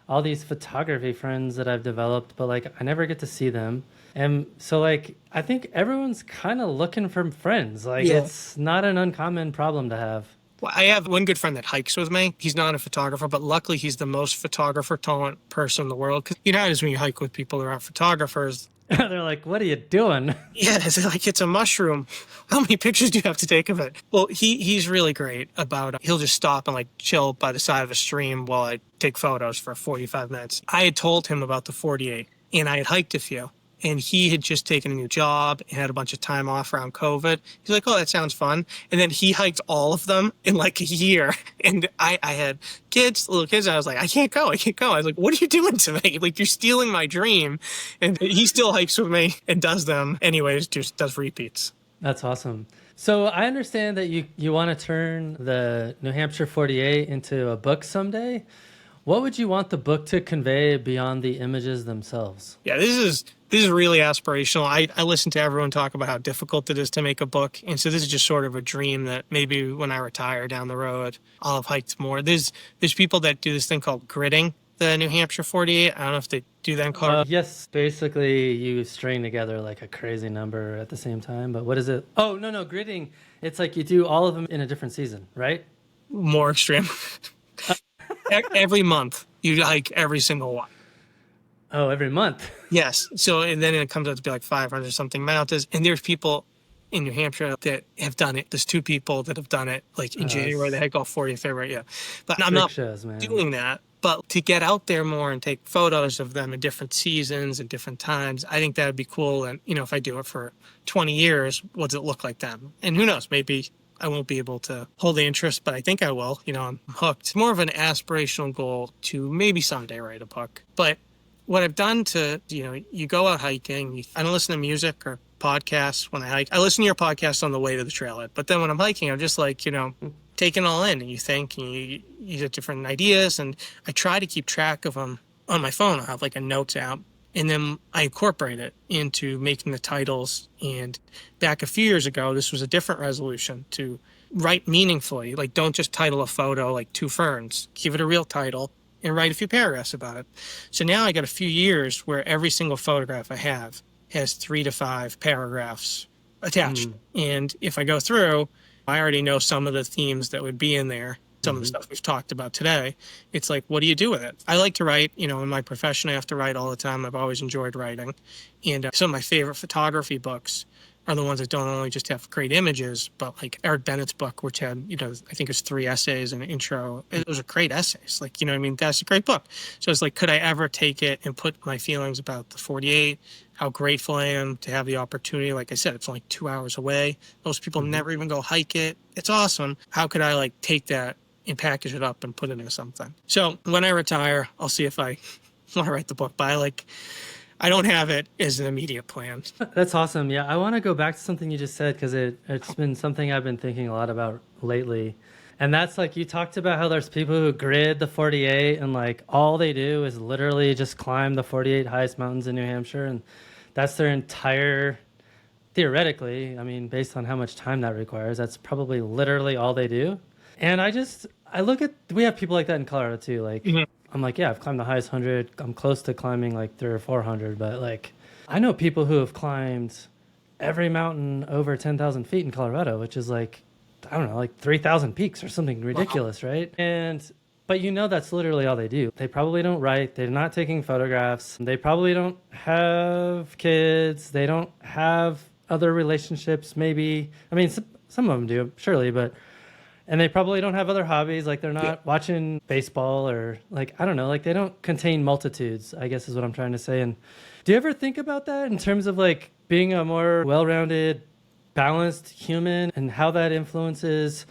all these photography friends that I've developed, but I never get to see them. And so I think everyone's kind of looking for friends. It's not an uncommon problem to have. Well, I have one good friend that hikes with me. He's not a photographer, but luckily he's the most photographer tolerant person in the world. Because you know how it is when you hike with people who aren't photographers. They're like, what are you doing? Yeah, it's like it's a mushroom. How many pictures do you have to take of it? Well, he's really great about he'll just stop and like chill by the side of a stream while I take photos for 45 minutes. I had told him about the 48 and I had hiked a few. And he had just taken a new job and had a bunch of time off around COVID. He's like, oh, that sounds fun. And then he hiked all of them in like a year. And I had little kids, and I was like, I can't go. I was like, what are you doing to me? Like, you're stealing my dream. And he still hikes with me and does them anyways, just does repeats. That's awesome. So I understand that you want to turn the New Hampshire 48 into a book someday. What would you want the book to convey beyond the images themselves? Yeah, this is really aspirational. I listen to everyone talk about how difficult it is to make a book. And so this is just sort of a dream that maybe when I retire down the road, I'll have hiked more. There's people that do this thing called gridding the New Hampshire 48. I don't know if they do that in Colorado. Yes, basically you string together like a crazy number at the same time. But what is it? Oh, no, gridding. It's like you do all of them in a different season, right? More extreme. Every month, you hike every single one. Oh, every month? Yes. So, and then it comes out to be like 500 something mountains. And there's people in New Hampshire that have done it. There's 2 people that have done it, like in January, they hike all 40 February. Yeah. But I'm not doing that. But to get out there more and take photos of them in different seasons and different times, I think that would be cool. And, you know, if I do it for 20 years, what does it look like then? And who knows, maybe I won't be able to hold the interest, but I think I will. You know, I'm hooked. It's more of an aspirational goal to maybe someday write a book. But what I've done you go out hiking. I don't listen to music or podcasts when I hike. I listen to your podcast on the way to the trailhead. But then when I'm hiking, I'm just like, taking it all in. And you think, and you get different ideas. And I try to keep track of them on my phone. I have like a notes app. And then I incorporate it into making the titles. And back a few years ago, this was a different resolution to write meaningfully. Like, don't just title a photo like 2 ferns. Give it a real title and write a few paragraphs about it. So now I got a few years where every single photograph I have has 3 to 5 paragraphs attached. And if I go through, I already know some of the themes that would be in there. Some of the stuff we've talked about today. It's like, what do you do with it? I like to write, in my profession, I have to write all the time. I've always enjoyed writing. And some of my favorite photography books are the ones that don't only just have great images, but like Eric Bennett's book, which had, I think it was 3 essays and an intro. Those are great essays. Like, that's a great book. So it's like, could I ever take it and put my feelings about the 48, how grateful I am to have the opportunity? Like I said, it's only 2 hours away. Most people never even go hike it. It's awesome. How could I take that and package it up and put it into something? So when I retire, I'll see if I want to write the book. But I don't have it as an immediate plan. That's awesome. Yeah, I want to go back to something you just said because it's been something I've been thinking a lot about lately. And that's you talked about how there's people who grid the 48 and all they do is literally just climb the 48 highest mountains in New Hampshire. And that's their entire, theoretically, based on how much time that requires, that's probably literally all they do. And I look at, we have people like that in Colorado too. I'm like, yeah, I've climbed the highest 100. I'm close to climbing 300 or 400. But I know people who have climbed every mountain over 10,000 feet in Colorado, which is I don't know, 3,000 peaks or something ridiculous, right? But that's literally all they do. They probably don't write. They're not taking photographs. They probably don't have kids. They don't have other relationships, maybe. Some of them do, surely, but... And they probably don't have other hobbies, they're not watching baseball or I don't know, they don't contain multitudes, I guess is what I'm trying to say. And do you ever think about that in terms of being a more well-rounded, balanced human and how that influences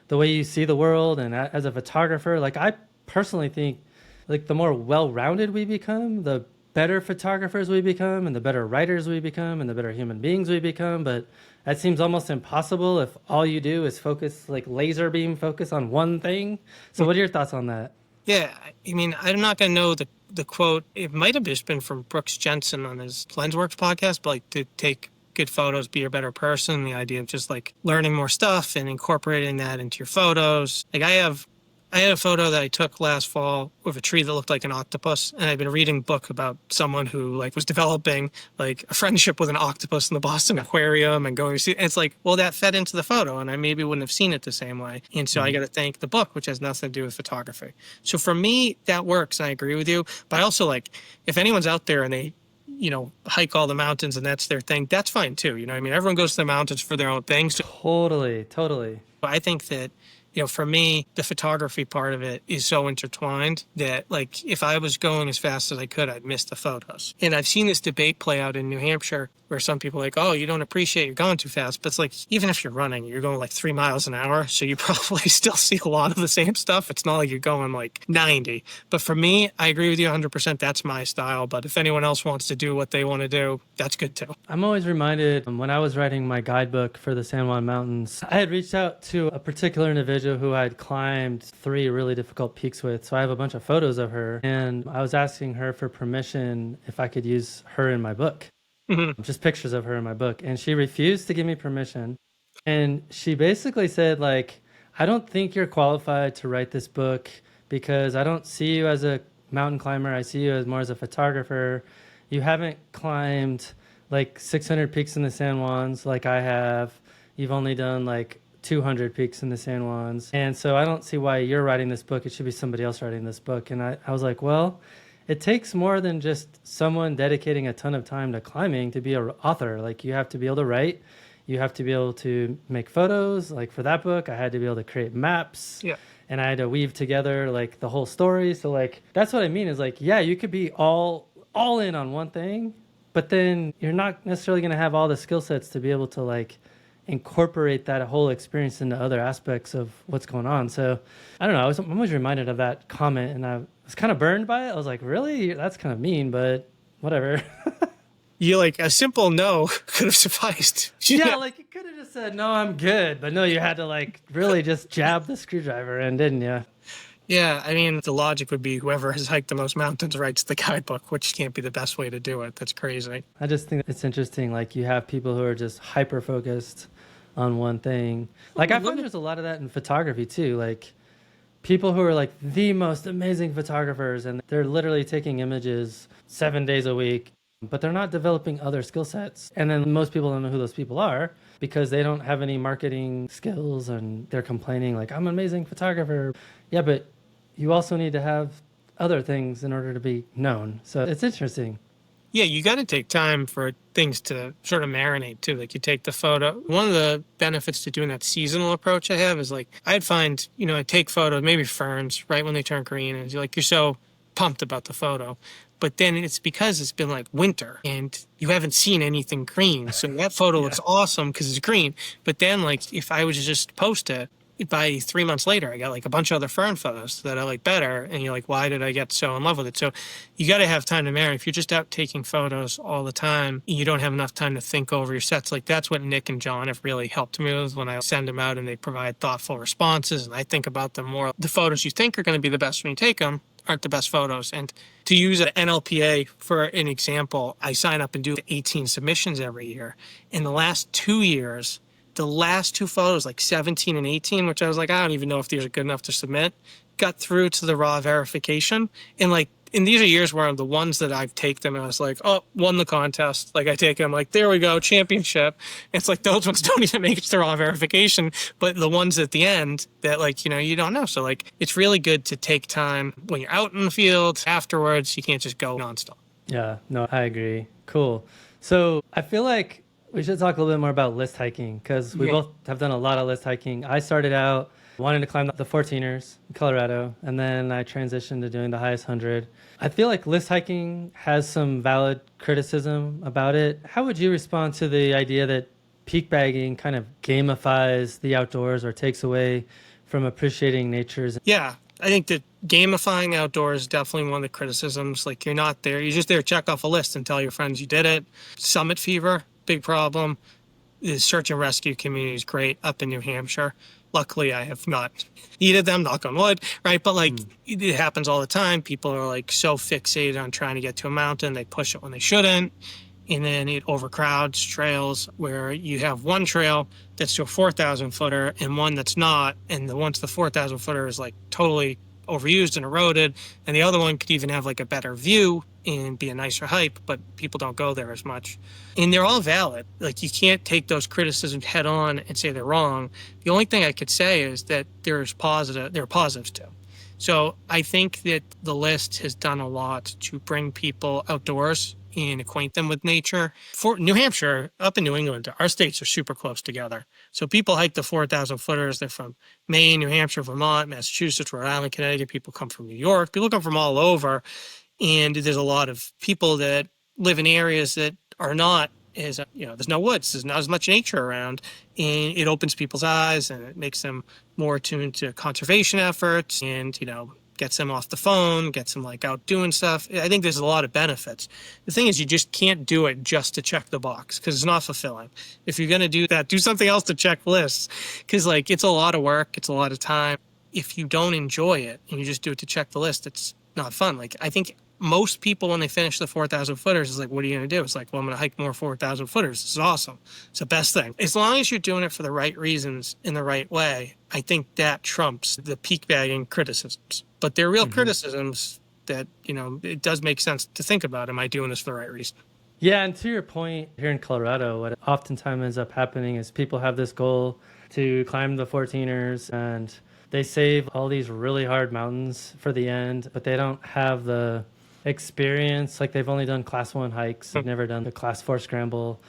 the way you see the world? And as a photographer, I personally think the more well-rounded we become, the better photographers we become and the better writers we become and the better human beings we become. But that seems almost impossible if all you do is focus, laser beam focus on one thing. So what are your thoughts on that? Yeah, I'm not going to know the quote. It might have just been from Brooks Jensen on his Lensworks podcast, but to take good photos, be a better person, the idea of just learning more stuff and incorporating that into your photos. I have I had a photo that I took last fall of a tree that looked like an octopus, and I'd been reading a book about someone who like was developing like a friendship with an octopus in the Boston Aquarium and going to see. And it's like, well, that fed into the photo, and I maybe wouldn't have seen it the same way. And so I got to thank the book, which has nothing to do with photography. So for me, that works, and I agree with you. But I also like if anyone's out there and they hike all the mountains and that's their thing, that's fine too. I mean, everyone goes to the mountains for their own things. Totally. But I think that for me, the photography part of it is so intertwined that, like, if I was going as fast as I could, I'd miss the photos. And I've seen this debate play out in New Hampshire where some people are like, oh, you don't appreciate you're going too fast. But it's like, even if you're running, you're going like 3 miles an hour. So you probably still see a lot of the same stuff. It's not like you're going like 90. But for me, I agree with you 100%. That's my style. But if anyone else wants to do what they want to do, that's good too. I'm always reminded when I was writing my guidebook for the San Juan Mountains, I had reached out to a particular individual who I had climbed 3 really difficult peaks with. So I have a bunch of photos of her, and I was asking her for permission if I could use her in my book. Just pictures of her in my book. And she refused to give me permission. And she basically said, like, I don't think you're qualified to write this book because I don't see you as a mountain climber. I see you as more as a photographer. You haven't climbed like 600 peaks in the San Juans like I have. You've only done like 200 peaks in the San Juans. And so I don't see why you're writing this book. It should be somebody else writing this book. And I was like, well, it takes more than just someone dedicating a ton of time to climbing to be an author. Like, you have to be able to write. You have to be able to make photos. Like for that book, I had to be able to create maps. Yeah. And I had to weave together like the whole story. So like, that's what I mean is like, yeah, you could be all in on one thing, but then you're not necessarily going to have all the skill sets to be able to like incorporate that whole experience into other aspects of what's going on. So I don't know. I'm always reminded of that comment, and I was kind of burned by it. I was like, really? That's kind of mean, but whatever. You like a simple no could have sufficed. Yeah, like you could have just said, no, I'm good. But no, you had to like really just jab the screwdriver in, didn't you? Yeah, I mean, the logic would be whoever has hiked the most mountains writes the guidebook, which can't be the best way to do it. That's crazy. I just think it's interesting. Like, you have people who are just hyper-focused on one thing. Like, I find there's a lot of that in photography, too. Like, people who are, like, the most amazing photographers, and they're literally taking images 7 days a week, but they're not developing other skill sets. And then most people don't know who those people are because they don't have any marketing skills, and they're complaining, like, I'm an amazing photographer. Yeah, but you also need to have other things in order to be known. So it's interesting. Yeah, you got to take time for things to sort of marinate too. Like, you take the photo. One of the benefits to doing that seasonal approach I have is like, I'd find, I take photos, maybe ferns right when they turn green, and you're so pumped about the photo. But then it's because it's been like winter and you haven't seen anything green. So that photo looks awesome because it's green. But then like, if I was to just post it, by 3 months later, I got like a bunch of other fern photos that I like better. And you're like, why did I get so in love with it? So you got to have time to marinate. If you're just out taking photos all the time, you don't have enough time to think over your sets. Like, that's what Nick and John have really helped me with when I send them out and they provide thoughtful responses. And I think about them more. The photos you think are going to be the best when you take them aren't the best photos. And to use an NLPA for an example, I sign up and do 18 submissions every year. In the last 2 years, the last 2 photos, like 17 and 18, which I was like, I don't even know if these are good enough to submit, got through to the raw verification. And these are years where the ones that I've taken them, and I was like, oh, won the contest. Like, I take them, like, there we go, championship. And it's like, those ones don't even make it to raw verification. But the ones at the end that, like, you don't know. So, like, it's really good to take time when you're out in the field. Afterwards, you can't just go nonstop. Yeah, no, I agree. Cool. So I feel like we should talk a little bit more about list hiking, because we both have done a lot of list hiking. I started out wanting to climb the 14ers in Colorado, and then I transitioned to doing the highest 100. I feel like list hiking has some valid criticism about it. How would you respond to the idea that peak bagging kind of gamifies the outdoors or takes away from appreciating nature's? Yeah, I think that gamifying outdoors is definitely one of the criticisms. Like, you're not there. You're just there to check off a list and tell your friends you did it. Summit fever, big problem. The search and rescue community is great up in New Hampshire. Luckily, I have not needed them, knock on wood, right? But like, it happens all the time. People are like so fixated on trying to get to a mountain, they push it when they shouldn't. and then it overcrowds trails where you have one trail that's to a 4,000 footer and one that's not. And the one to the 4,000 footer is like totally overused and eroded. And the other one could even have like a better view and be a nicer hike, but people don't go there as much. And they're all valid. Like you can't take those criticisms head on and say they're wrong. The only thing I could say is that there are positives too. So I think that the list has done a lot to bring people outdoors and acquaint them with nature. For New Hampshire, up in New England, our states are super close together. So people hike the 4,000 footers. They're from Maine, New Hampshire, Vermont, Massachusetts, Rhode Island, Connecticut. People come from New York. People come from all over. And there's a lot of people that live in areas that are not as, there's no woods. There's not as much nature around. And it opens people's eyes and it makes them more attuned to conservation efforts and, gets them off the phone, gets them like out doing stuff. I think there's a lot of benefits. The thing is, you just can't do it just to check the box because it's not fulfilling. If you're going to do that, do something else to check lists because like it's a lot of work. It's a lot of time. If you don't enjoy it and you just do it to check the list, it's not fun. Like I think most people when they finish the 4,000 footers is like, what are you going to do? It's like, well, I'm going to hike more 4,000 footers. This is awesome. It's the best thing. As long as you're doing it for the right reasons in the right way, I think that trumps the peak bagging criticisms. But they're real criticisms that, it does make sense to think about. Am I doing this for the right reason? Yeah, and to your point, here in Colorado, what oftentimes ends up happening is people have this goal to climb the 14ers and they save all these really hard mountains for the end, but they don't have the experience. Like they've only done class 1 hikes, they've never done the class 4 scramble,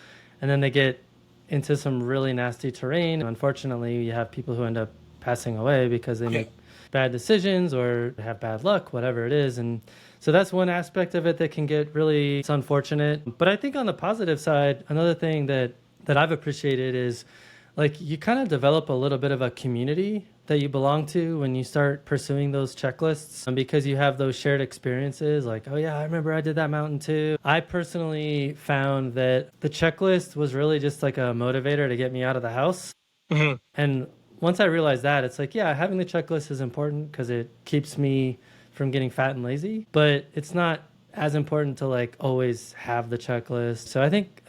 and then they get into some really nasty terrain. Unfortunately, you have people who end up passing away because they make bad decisions or have bad luck, whatever it is. And so that's one aspect of it that can get really, it's unfortunate. But I think on the positive side, another thing that I've appreciated is like you kind of develop a little bit of a community that you belong to when you start pursuing those checklists, and because you have those shared experiences like, oh yeah, I remember I did that mountain too. I personally found that the checklist was really just like a motivator to get me out of the house. And once I realized that, it's like, yeah, having the checklist is important because it keeps me from getting fat and lazy, but it's not as important to like always have the checklist. So I think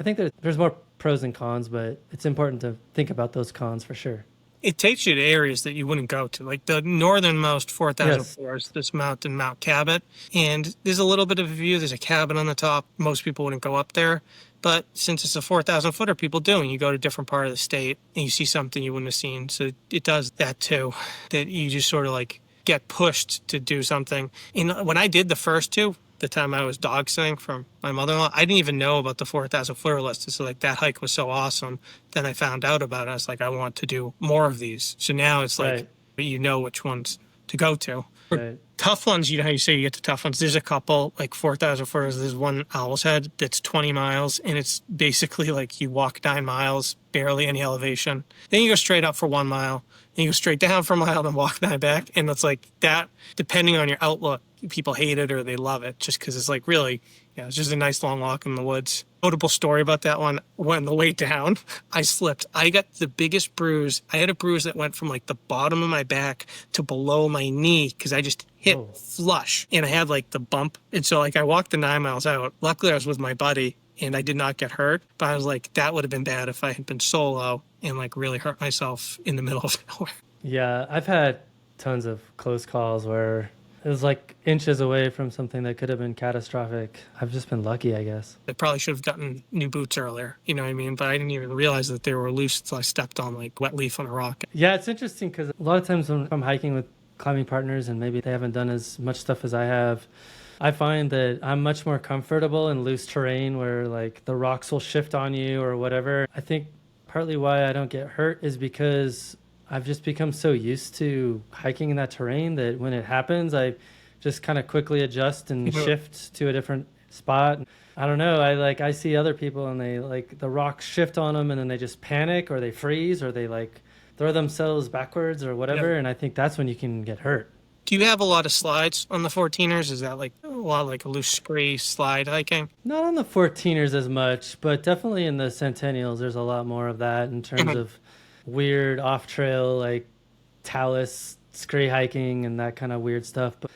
there's more pros and cons, but it's important to think about those cons for sure. It takes you to areas that you wouldn't go to. Like the northernmost 4,000 Yes. floors, this mountain, Mount Cabot. And there's a little bit of a view. There's a cabin on the top. Most people wouldn't go up there. But since it's a 4,000 footer, people do. And you go to a different part of the state and you see something you wouldn't have seen. So it does that too, that you just sort of like get pushed to do something. And when I did the first two, the time I was dog sitting from my mother-in-law, I didn't even know about the 4,000 footer list. So like that hike was so awesome. Then I found out about it. I was like, I want to do more of these. So now it's like, you know which ones to go to. Right. Tough ones, you know how you say you get the tough ones. There's a couple, like 4,000 footers. There's one Owl's Head that's 20 miles, and it's basically like you walk 9 miles, barely any elevation. Then you go straight up for 1 mile, and you go straight down for a mile, then walk 9 back. And it's like that, depending on your outlook, people hate it or they love it just because it's like really, it's just a nice long walk in the woods. Notable story about that one, when the way down, I slipped. I got the biggest bruise. I had a bruise that went from like the bottom of my back to below my knee because I just hit flush and I had like the bump. And so like I walked the 9 miles out. Luckily I was with my buddy and I did not get hurt, but I was like, that would have been bad if I had been solo and like really hurt myself in the middle of nowhere. Yeah, I've had tons of close calls where it was like inches away from something that could have been catastrophic. I've just been lucky, I guess. I probably should have gotten new boots earlier, you know what I mean? But I didn't even realize that they were loose until I stepped on like wet leaf on a rock. Yeah, it's interesting because a lot of times when I'm hiking with climbing partners and maybe they haven't done as much stuff as I have, I find that I'm much more comfortable in loose terrain where like the rocks will shift on you or whatever. I think partly why I don't get hurt is because I've just become so used to hiking in that terrain that when it happens, I just kind of quickly adjust and shift to a different spot. I don't know. I see other people and they like the rocks shift on them and then they just panic or they freeze or they like throw themselves backwards or whatever. And I think that's when you can get hurt. Do you have a lot of slides on the 14ers? Is that like a lot like a loose scree slide hiking? Not on the 14ers as much, but definitely in the Centennials, there's a lot more of that in terms of weird off-trail, like talus, scree hiking and that kind of weird stuff. But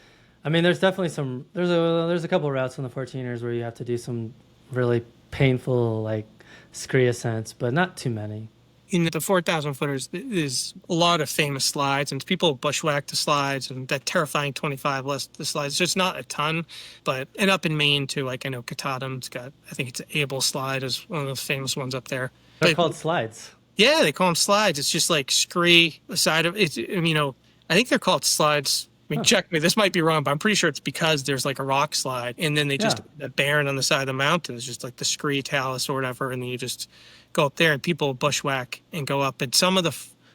I mean, there's definitely there's a couple routes on the 14ers where you have to do some really painful, like scree ascents, but not too many. In the 4,000 footers, there's a lot of famous slides, and people bushwhack the slides, and that terrifying 25 list the slides. It's just not a ton, and up in Maine too, like I know Katahdam's got, I think it's Able slide is one of those famous ones up there. They're called slides. Yeah, they call them slides. It's just like scree aside of it. I think they're called slides. I mean, check me. This might be wrong, but I'm pretty sure it's because there's like a rock slide, and then they just a barren on the side of the mountain is just like the scree talus or whatever, and then you just go up there, and people bushwhack and go up. And some of the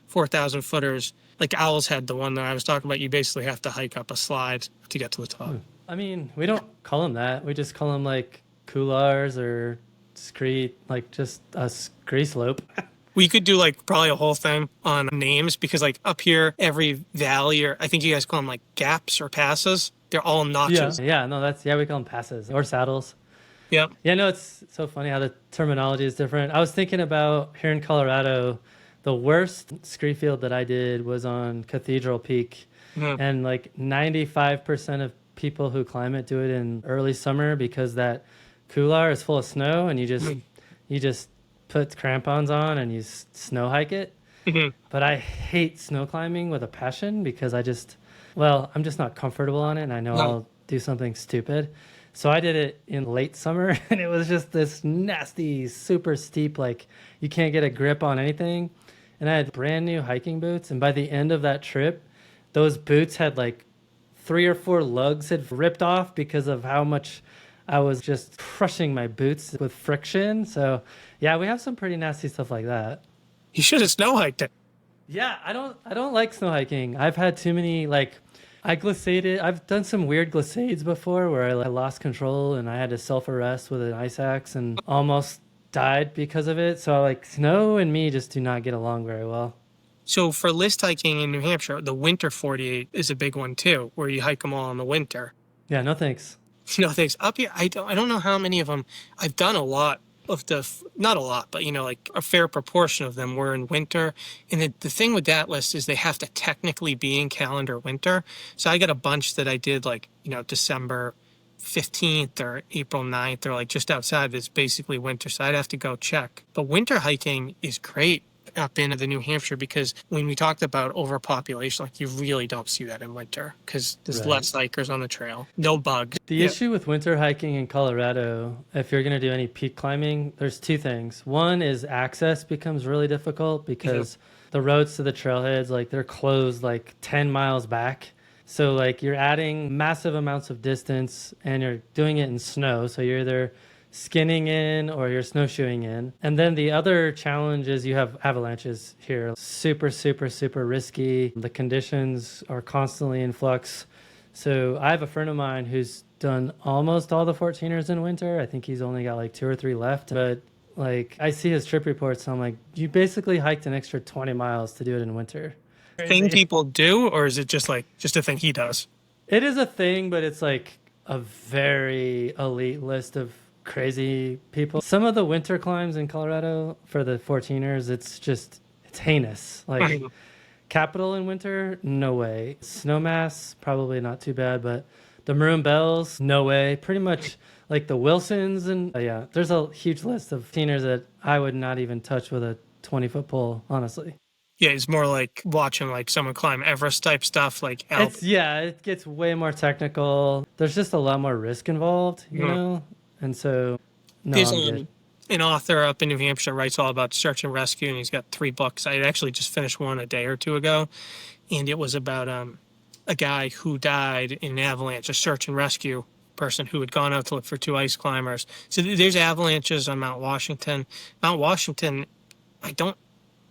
4,000 footers, like Owl's Head, the one that I was talking about, you basically have to hike up a slide to get to the top. I mean, we don't call them that. We just call them like coulars or scree, like just a scree slope. We could do like probably a whole thing on names, because like up here, every valley, or I think you guys call them like gaps or passes, they're all notches. Yeah, no, we call them passes or saddles. Yep. Yeah, no, it's so funny how the terminology is different. I was thinking about here in Colorado, the worst scree field that I did was on Cathedral Peak. Mm-hmm. And like 95% of people who climb it do it in early summer, because that couloir is full of snow, and you just put crampons on and you snow hike it. Mm-hmm. But I hate snow climbing with a passion, because I'm just not comfortable on it, and I know I'll do something stupid. So I did it in late summer, and it was just this nasty, super steep, like you can't get a grip on anything. And I had brand new hiking boots, and by the end of that trip, those boots had like 3 or 4 lugs had ripped off because of how much I was just crushing my boots with friction. So yeah, we have some pretty nasty stuff like that. You should have snow hiked it. Yeah, I don't like snow hiking. I've had too many, like, I glissaded. I've done some weird glissades before where I lost control and I had to self-arrest with an ice axe and almost died because of it. So like snow and me just do not get along very well. So for list hiking in New Hampshire, the winter 48 is a big one too, where you hike them all in the winter. Yeah, no thanks. No thanks. Up here, I don't know how many of them. I've done a lot of not a lot, but like a fair proportion of them were in winter. And the thing with that list is they have to technically be in calendar winter. So I got a bunch that I did like, December 15th or April 9th, or like just outside. It's basically winter. So I'd have to go check. But winter hiking is great up in the New Hampshire, because when we talked about overpopulation, like you really don't see that in winter, because there's less hikers on the trail, no bugs. The issue with winter hiking in Colorado, if you're going to do any peak climbing, there's 2 things. One is access becomes really difficult, because the roads to the trailheads, like they're closed like 10 miles back. So like you're adding massive amounts of distance, and you're doing it in snow. So you're either skinning in or you're snowshoeing in. And then the other challenge is you have avalanches here. Super, super, super risky. The conditions are constantly in flux. So I have a friend of mine who's done almost all the 14ers in winter. I think he's only got like 2 or 3 left. But like I see his trip reports, and I'm like, you basically hiked an extra 20 miles to do it in winter. Thing people do, or is it just a thing he does? It is a thing, but it's like a very elite list of crazy people. Some of the winter climbs in Colorado for the 14ers, it's heinous. Like Capitol in winter, no way. Snowmass, probably not too bad, but the Maroon Bells, no way. Pretty much like the Wilsons, and there's a huge list of 14ers that I would not even touch with a 20-foot pole, honestly. Yeah, it's more like watching like someone climb Everest type stuff, like it gets way more technical. There's just a lot more risk involved, you know? And so, no, there's I'm good. An author up in New Hampshire writes all about search and rescue, and he's got 3 books. I actually just finished one a day or 2 ago, and it was about a guy who died in an avalanche, a search and rescue person who had gone out to look for 2 ice climbers. So there's avalanches on Mount Washington. Mount Washington, I don't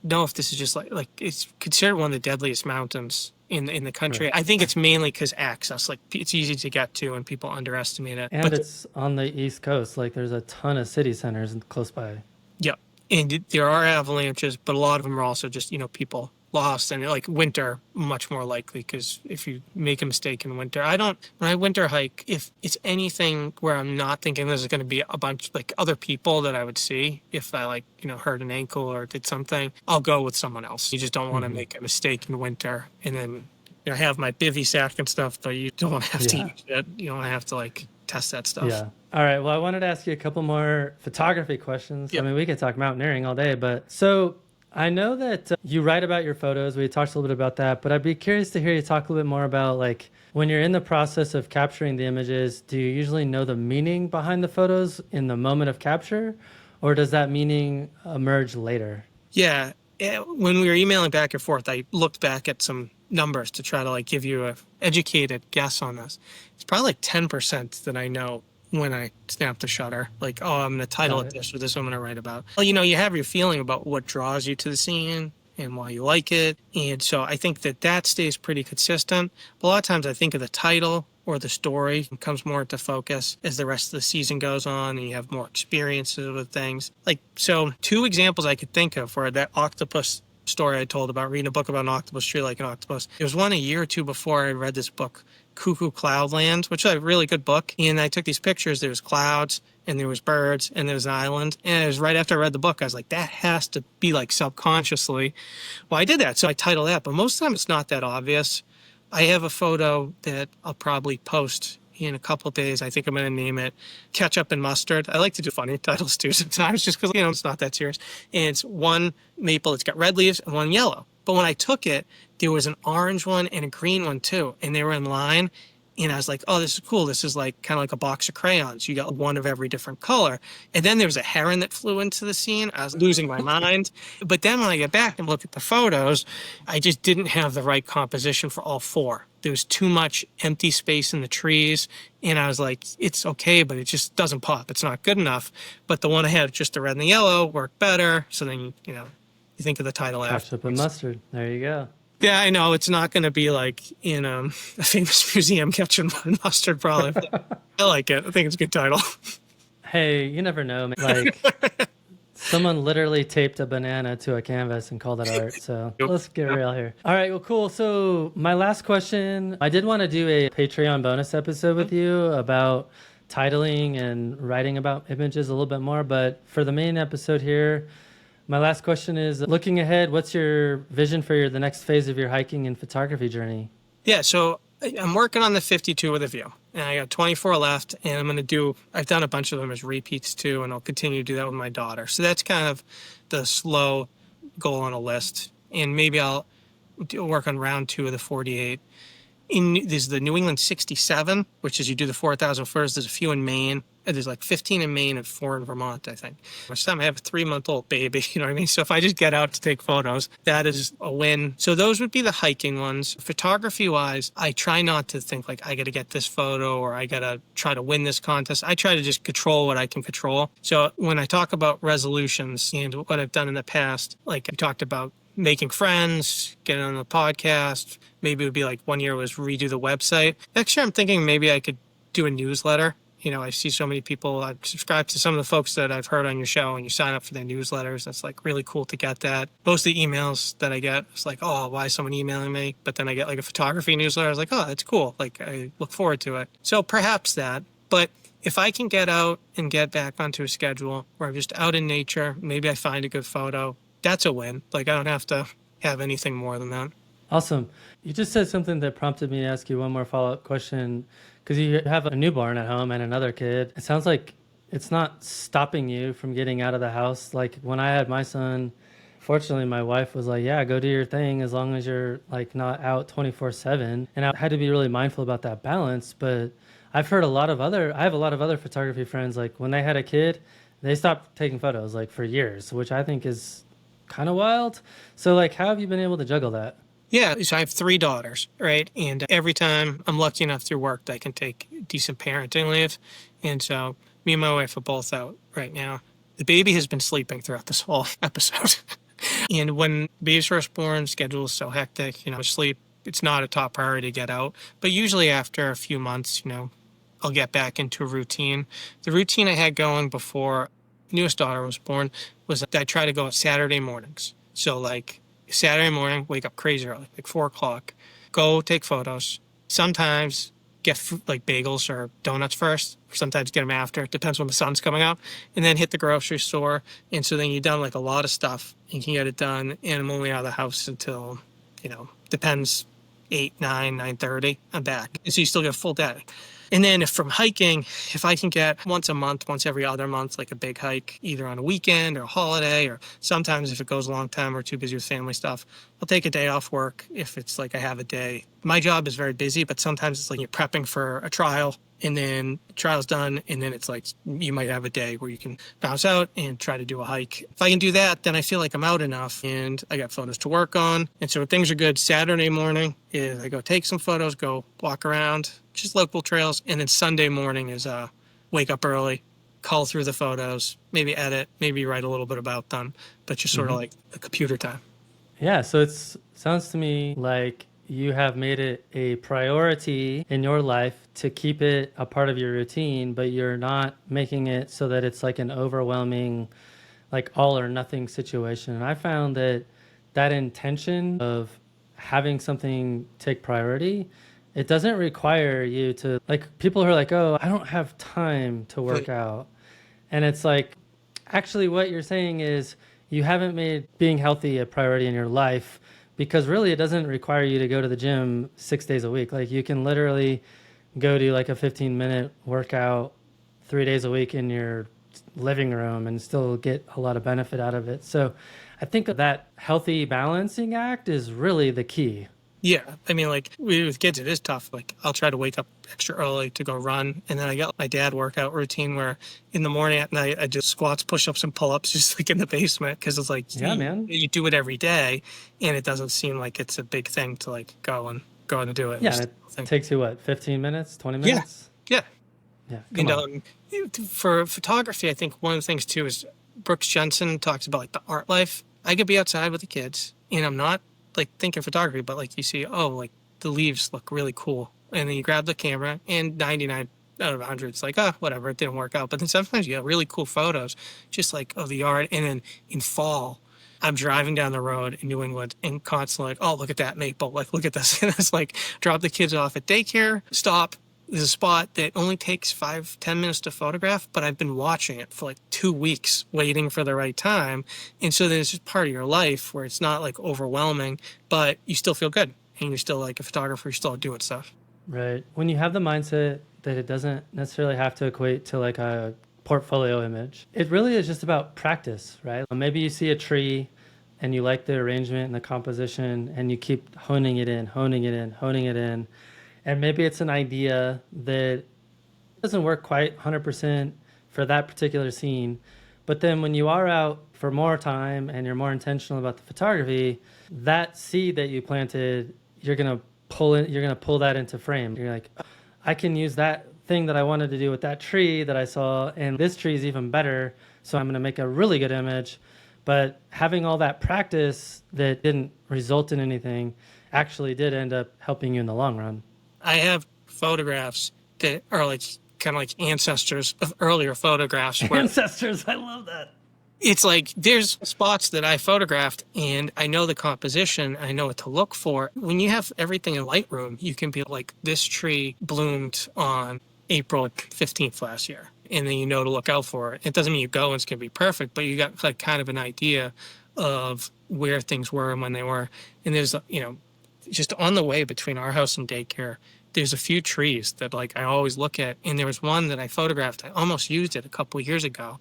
know if this is just like it's considered one of the deadliest mountains in the country. Right. I think it's mainly because access, like it's easy to get to and people underestimate it. And it's on the East Coast. Like there's a ton of city centers close by. Yeah. And there are avalanches, but a lot of them are also just, people lost, and like winter, much more likely, because if you make a mistake in winter, when I winter hike, if it's anything where I'm not thinking there's going to be a bunch like other people that I would see, if I hurt an ankle or did something, I'll go with someone else. You just don't want to make a mistake in winter, and then I have my bivy sack and stuff, but you don't have to use it. You don't have to test that stuff. Yeah. All right. Well, I wanted to ask you a couple more photography questions. Yep. I mean, we could talk mountaineering all day, but so I know that you write about your photos. We talked a little bit about that, but I'd be curious to hear you talk a little bit more about like when you're in the process of capturing the images, do you usually know the meaning behind the photos in the moment of capture, or does that meaning emerge later? Yeah. When we were emailing back and forth, I looked back at some numbers to try to like give you a educated guess on this. It's probably like 10% that I know when I snap the shutter. Like, oh, I'm going to title it this, or this I'm going to write about. Well, you have your feeling about what draws you to the scene and why you like it. And so I think that stays pretty consistent. But a lot of times I think of the title or the story comes more into focus as the rest of the season goes on and you have more experiences with things. Like, so 2 examples I could think of where that octopus story I told about reading a book about an octopus, treated like an octopus. There was one a year or 2 before I read this book, Cuckoo Cloudland, which is a really good book. And I took these pictures. There was clouds and there was birds and there was an island. And it was right after I read the book, I was like, that has to be like subconsciously. Well, I did that. So I titled that, but most of the time it's not that obvious. I have a photo that I'll probably post in a couple of days. I think I'm going to name it Ketchup and Mustard. I like to do funny titles too sometimes just because, it's not that serious. And it's one maple, it's got red leaves, and one yellow. But when I took it, there was an orange one and a green one too. And they were in line. And I was like, oh, this is cool. This is like kind of like a box of crayons. You got one of every different color. And then there was a heron that flew into the scene. I was losing my mind. But then when I get back and look at the photos, I just didn't have the right composition for all 4. There was too much empty space in the trees. And I was like, it's okay, but it just doesn't pop. It's not good enough. But the one I had, just the red and the yellow, worked better. So then, you think of the title after. Ketchup and Mustard. There you go. Yeah, I know. It's not going to be like in a famous museum, Ketchup and Mustard, probably. I like it. I think it's a good title. Hey, you never know. Like, someone literally taped a banana to a canvas and called it art. So let's get real here. All right, well, cool. So my last question, I did want to do a Patreon bonus episode with you about titling and writing about images a little bit more. But for the main episode here, my last question is, looking ahead, what's your vision for the next phase of your hiking and photography journey? Yeah, so I'm working on the 52 with a view, and I got 24 left, and I've done a bunch of them as repeats too, and I'll continue to do that with my daughter. So that's kind of the slow goal on a list, and maybe I'll work on round 2 of the 48. There's the New England 67, which is you do the 4,000 first. There's a few in Maine. There's like 15 in Maine and 4 in Vermont, I think. This time I have a 3-month-old baby, you know what I mean? So if I just get out to take photos, that is a win. So those would be the hiking ones. Photography-wise, I try not to think like I got to get this photo or I got to try to win this contest. I try to just control what I can control. So when I talk about resolutions and what I've done in the past, like I talked about making friends, getting on the podcast, maybe it would be like one year was redo the website. Next year I'm thinking maybe I could do a newsletter. I see so many people. I've subscribed to some of the folks that I've heard on your show, and you sign up for their newsletters. That's like really cool to get that. Most of the emails that I get, it's like, oh, why is someone emailing me? But then I get like a photography newsletter. I was like, oh, that's cool. Like I look forward to it. So perhaps that. But if I can get out and get back onto a schedule where I'm just out in nature, maybe I find a good photo, that's a win. Like I don't have to have anything more than that. Awesome. You just said something that prompted me to ask you one more follow-up question. Because you have a newborn at home and another kid. It sounds like it's not stopping you from getting out of the house. Like when I had my son, fortunately, my wife was like, yeah, go do your thing as long as you're like not out 24/7. And I had to be really mindful about that balance. But I've heard I have a lot of other photography friends, like when they had a kid, they stopped taking photos like for years, which I think is kind of wild. So like, how have you been able to juggle that? Yeah, so I have 3 daughters, right? And every time I'm lucky enough through work that I can take decent parenting leave. And so me and my wife are both out right now. The baby has been sleeping throughout this whole episode. And when baby's first born, schedule is so hectic, sleep, it's not a top priority to get out. But usually after a few months, I'll get back into a routine. The routine I had going before newest daughter was born was I try to go Saturday mornings. So like Saturday morning, wake up crazy early, like 4 o'clock, go take photos. Sometimes get like bagels or donuts first, or sometimes get them after. It depends when the sun's coming out. And then hit the grocery store. And so then you've done like a lot of stuff. You can get it done. And I'm only out of the house until, depends, 8, 9, 9:30. I'm back. And so you still get a full day. And then if from hiking, if I can get once a month, once every other month, like a big hike, either on a weekend or a holiday, or sometimes if it goes a long time or too busy with family stuff, I'll take a day off work if it's like I have a day. My job is very busy, but sometimes it's like you're prepping for a trial and then the trial's done. And then it's like you might have a day where you can bounce out and try to do a hike. If I can do that, then I feel like I'm out enough and I got photos to work on. And so things are good. Saturday morning is I go take some photos, go walk around, just local trails. And then Sunday morning is wake up early, cull through the photos, maybe edit, maybe write a little bit about them, but just sort of like the computer time. Yeah, so it sounds to me like you have made it a priority in your life to keep it a part of your routine, but you're not making it so that it's like an overwhelming, like all or nothing situation. And I found that intention of having something take priority, it doesn't require you to, like, people who are like, oh, I don't have time to work out. And it's like, actually what you're saying is you haven't made being healthy a priority in your life, because really it doesn't require you to go to the gym 6 days a week. Like, you can literally go do like a 15-minute workout 3 days a week in your living room and still get a lot of benefit out of it. So I think that healthy balancing act is really the key. Yeah. I mean, like with kids, it is tough. Like I'll try to wake up extra early to go run. And then I got my dad workout routine where in the morning, at night, I do squats, push-ups, and pull-ups just like in the basement. Cause it's like, you do it every day and it doesn't seem like it's a big thing to like go and do it. Yeah. It takes you what, 15 minutes, 20 minutes? Yeah. Yeah. For photography, I think one of the things too is Brooks Jensen talks about like the art life. I could be outside with the kids and I'm not like thinking photography, but like you see, oh, like the leaves look really cool. And then you grab the camera and 99 out of 100, it's like, oh, whatever, it didn't work out. But then sometimes you get really cool photos just like of the yard. And then in fall, I'm driving down the road in New England and constantly like, oh, look at that maple. Like, look at this. And it's like, drop the kids off at daycare, stop. There's a spot that only takes 5-10 minutes to photograph, but I've been watching it for like 2 weeks, waiting for the right time. And so then it's just part of your life where it's not like overwhelming, but you still feel good. And you're still like a photographer, you're still doing stuff. Right. When you have the mindset that it doesn't necessarily have to equate to like a portfolio image, it really is just about practice, right? Maybe you see a tree and you like the arrangement and the composition and you keep honing it in. And maybe it's an idea that doesn't work quite 100% for that particular scene. But then when you are out for more time and you're more intentional about the photography, that seed that you planted, you're going to pull that into frame. You're like, I can use that thing that I wanted to do with that tree that I saw, and this tree is even better. So I'm going to make a really good image. But having all that practice that didn't result in anything actually did end up helping you in the long run. I have photographs that are like kind of like ancestors of earlier photographs. Ancestors, I love that. It's like there's spots that I photographed and I know the composition, I know what to look for. When you have everything in Lightroom, you can be like, this tree bloomed on April 15th last year. And then you know to look out for it. It doesn't mean you go and it's going to be perfect, but you got like kind of an idea of where things were and when they were. And there's, just on the way between our house and daycare, there's a few trees that like I always look at. And there was one that I photographed. I almost used it a couple of years ago.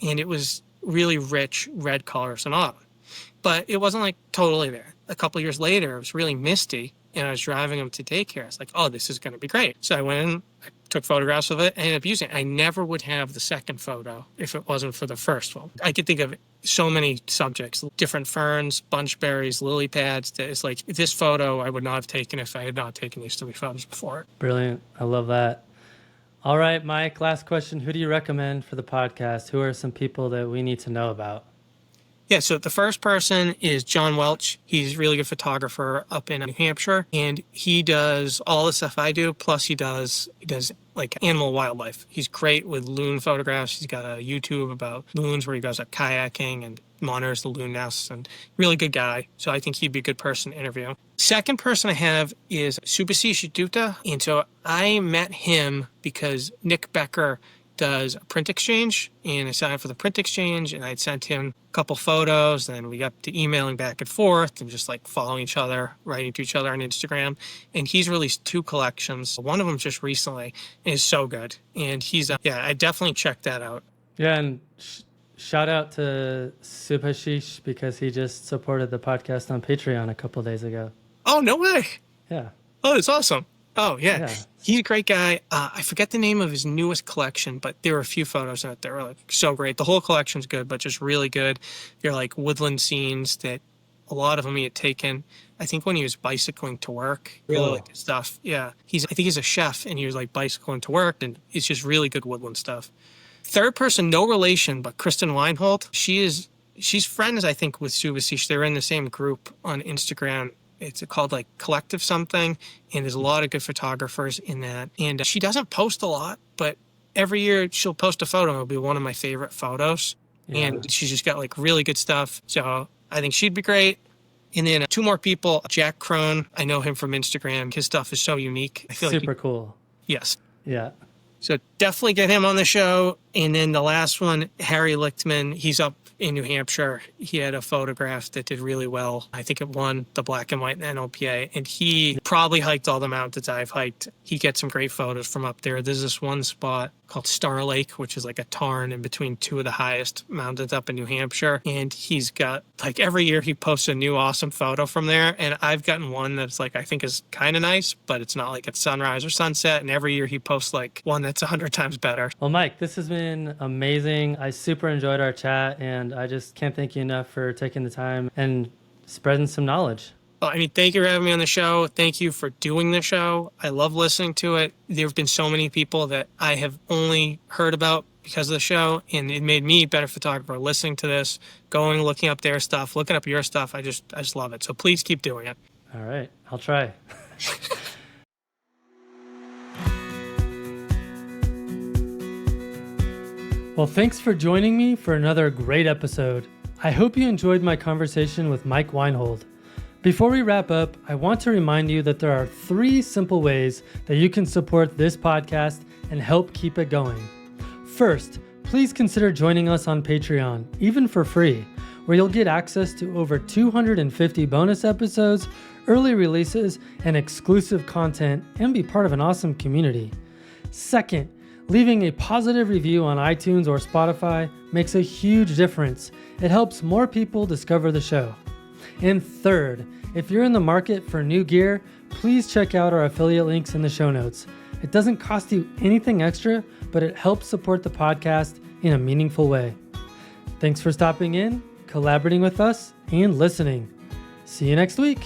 And it was really rich red colors in autumn. But it wasn't like totally there. A couple of years later, it was really misty. And I was driving them to daycare. I was like, oh, this is going to be great. So I went in, I took photographs of it, and ended up using it. I never would have the second photo if it wasn't for the first one. I could think of so many subjects, different ferns, bunchberries, lily pads. That it's like, this photo I would not have taken if I had not taken these 3 photos before. Brilliant. I love that. All right, Mike, last question. Who do you recommend for the podcast? Who are some people that we need to know about? Yeah, so the first person is John Welch. He's a really good photographer up in New Hampshire, and he does all the stuff I do, plus he does like animal wildlife. He's great with loon photographs. He's got a YouTube about loons where he goes up kayaking and monitors the loon nests, and really good guy. So I think he'd be a good person to interview. Second person I have is Subhasish Dutta, and so I met him because Nick Becker does a print exchange, and I signed up for the print exchange, and I'd sent him a couple photos, and then we got to emailing back and forth and just like following each other, writing to each other on Instagram. And he's released 2 collections. One of them just recently is so good. And he's, I definitely checked that out. Yeah, and shout out to Subhashish because he just supported the podcast on Patreon a couple days ago. Oh, no way. Yeah. Oh, that's awesome. Oh, yeah. He's a great guy. I forget the name of his newest collection, but there were a few photos out there like so great. The whole collection's good, but just really good. They're like woodland scenes that a lot of them he had taken, I think, when he was bicycling to work. Really like his stuff. Yeah. I think he's a chef, and he was like bicycling to work, and it's just really good woodland stuff. Third person, no relation, but Kristen Weinhold. She's friends, I think, with Subhasish. They're in the same group on Instagram. It's called like Collective something, and there's a lot of good photographers in that. And she doesn't post a lot, but every year she'll post a photo. It'll be one of my favorite photos. Yeah. And she's just got like really good stuff. So I think she'd be great. And then 2 more people, Jack Crone. I know him from Instagram. His stuff is so unique. I feel super cool. Yes. Yeah. So definitely get him on the show. And then the last one, Harry Lichtman. He's up in New Hampshire. He had a photograph that did really well. I think it won the black and white NOPA, and he probably hiked all the mountains I've hiked. He gets some great photos from up there. There's this one spot called Star Lake, which is like a tarn in between 2 of the highest mountains up in New Hampshire. And he's got like every year he posts a new awesome photo from there. And I've gotten one that's like, I think is kind of nice, but it's not like at sunrise or sunset. And every year he posts like one that's 100 times better. Well, Mike, this has been amazing. I super enjoyed our chat, and I just can't thank you enough for taking the time and spreading some knowledge. Well, I mean, thank you for having me on the show. Thank you for doing the show. I love listening to it. There have been so many people that I have only heard about because of the show, and it made me a better photographer listening to this, going, looking up their stuff, looking up your stuff. I just love it. So please keep doing it. All right. I'll try. Well, thanks for joining me for another great episode. I hope you enjoyed my conversation with Mike Weinhold. Before we wrap up, I want to remind you that there are 3 simple ways that you can support this podcast and help keep it going. First, please consider joining us on Patreon, even for free, where you'll get access to over 250 bonus episodes, early releases, and exclusive content, and be part of an awesome community. Second, leaving a positive review on iTunes or Spotify makes a huge difference. It helps more people discover the show. And third, if you're in the market for new gear, please check out our affiliate links in the show notes. It doesn't cost you anything extra, but it helps support the podcast in a meaningful way. Thanks for stopping in, collaborating with us, and listening. See you next week.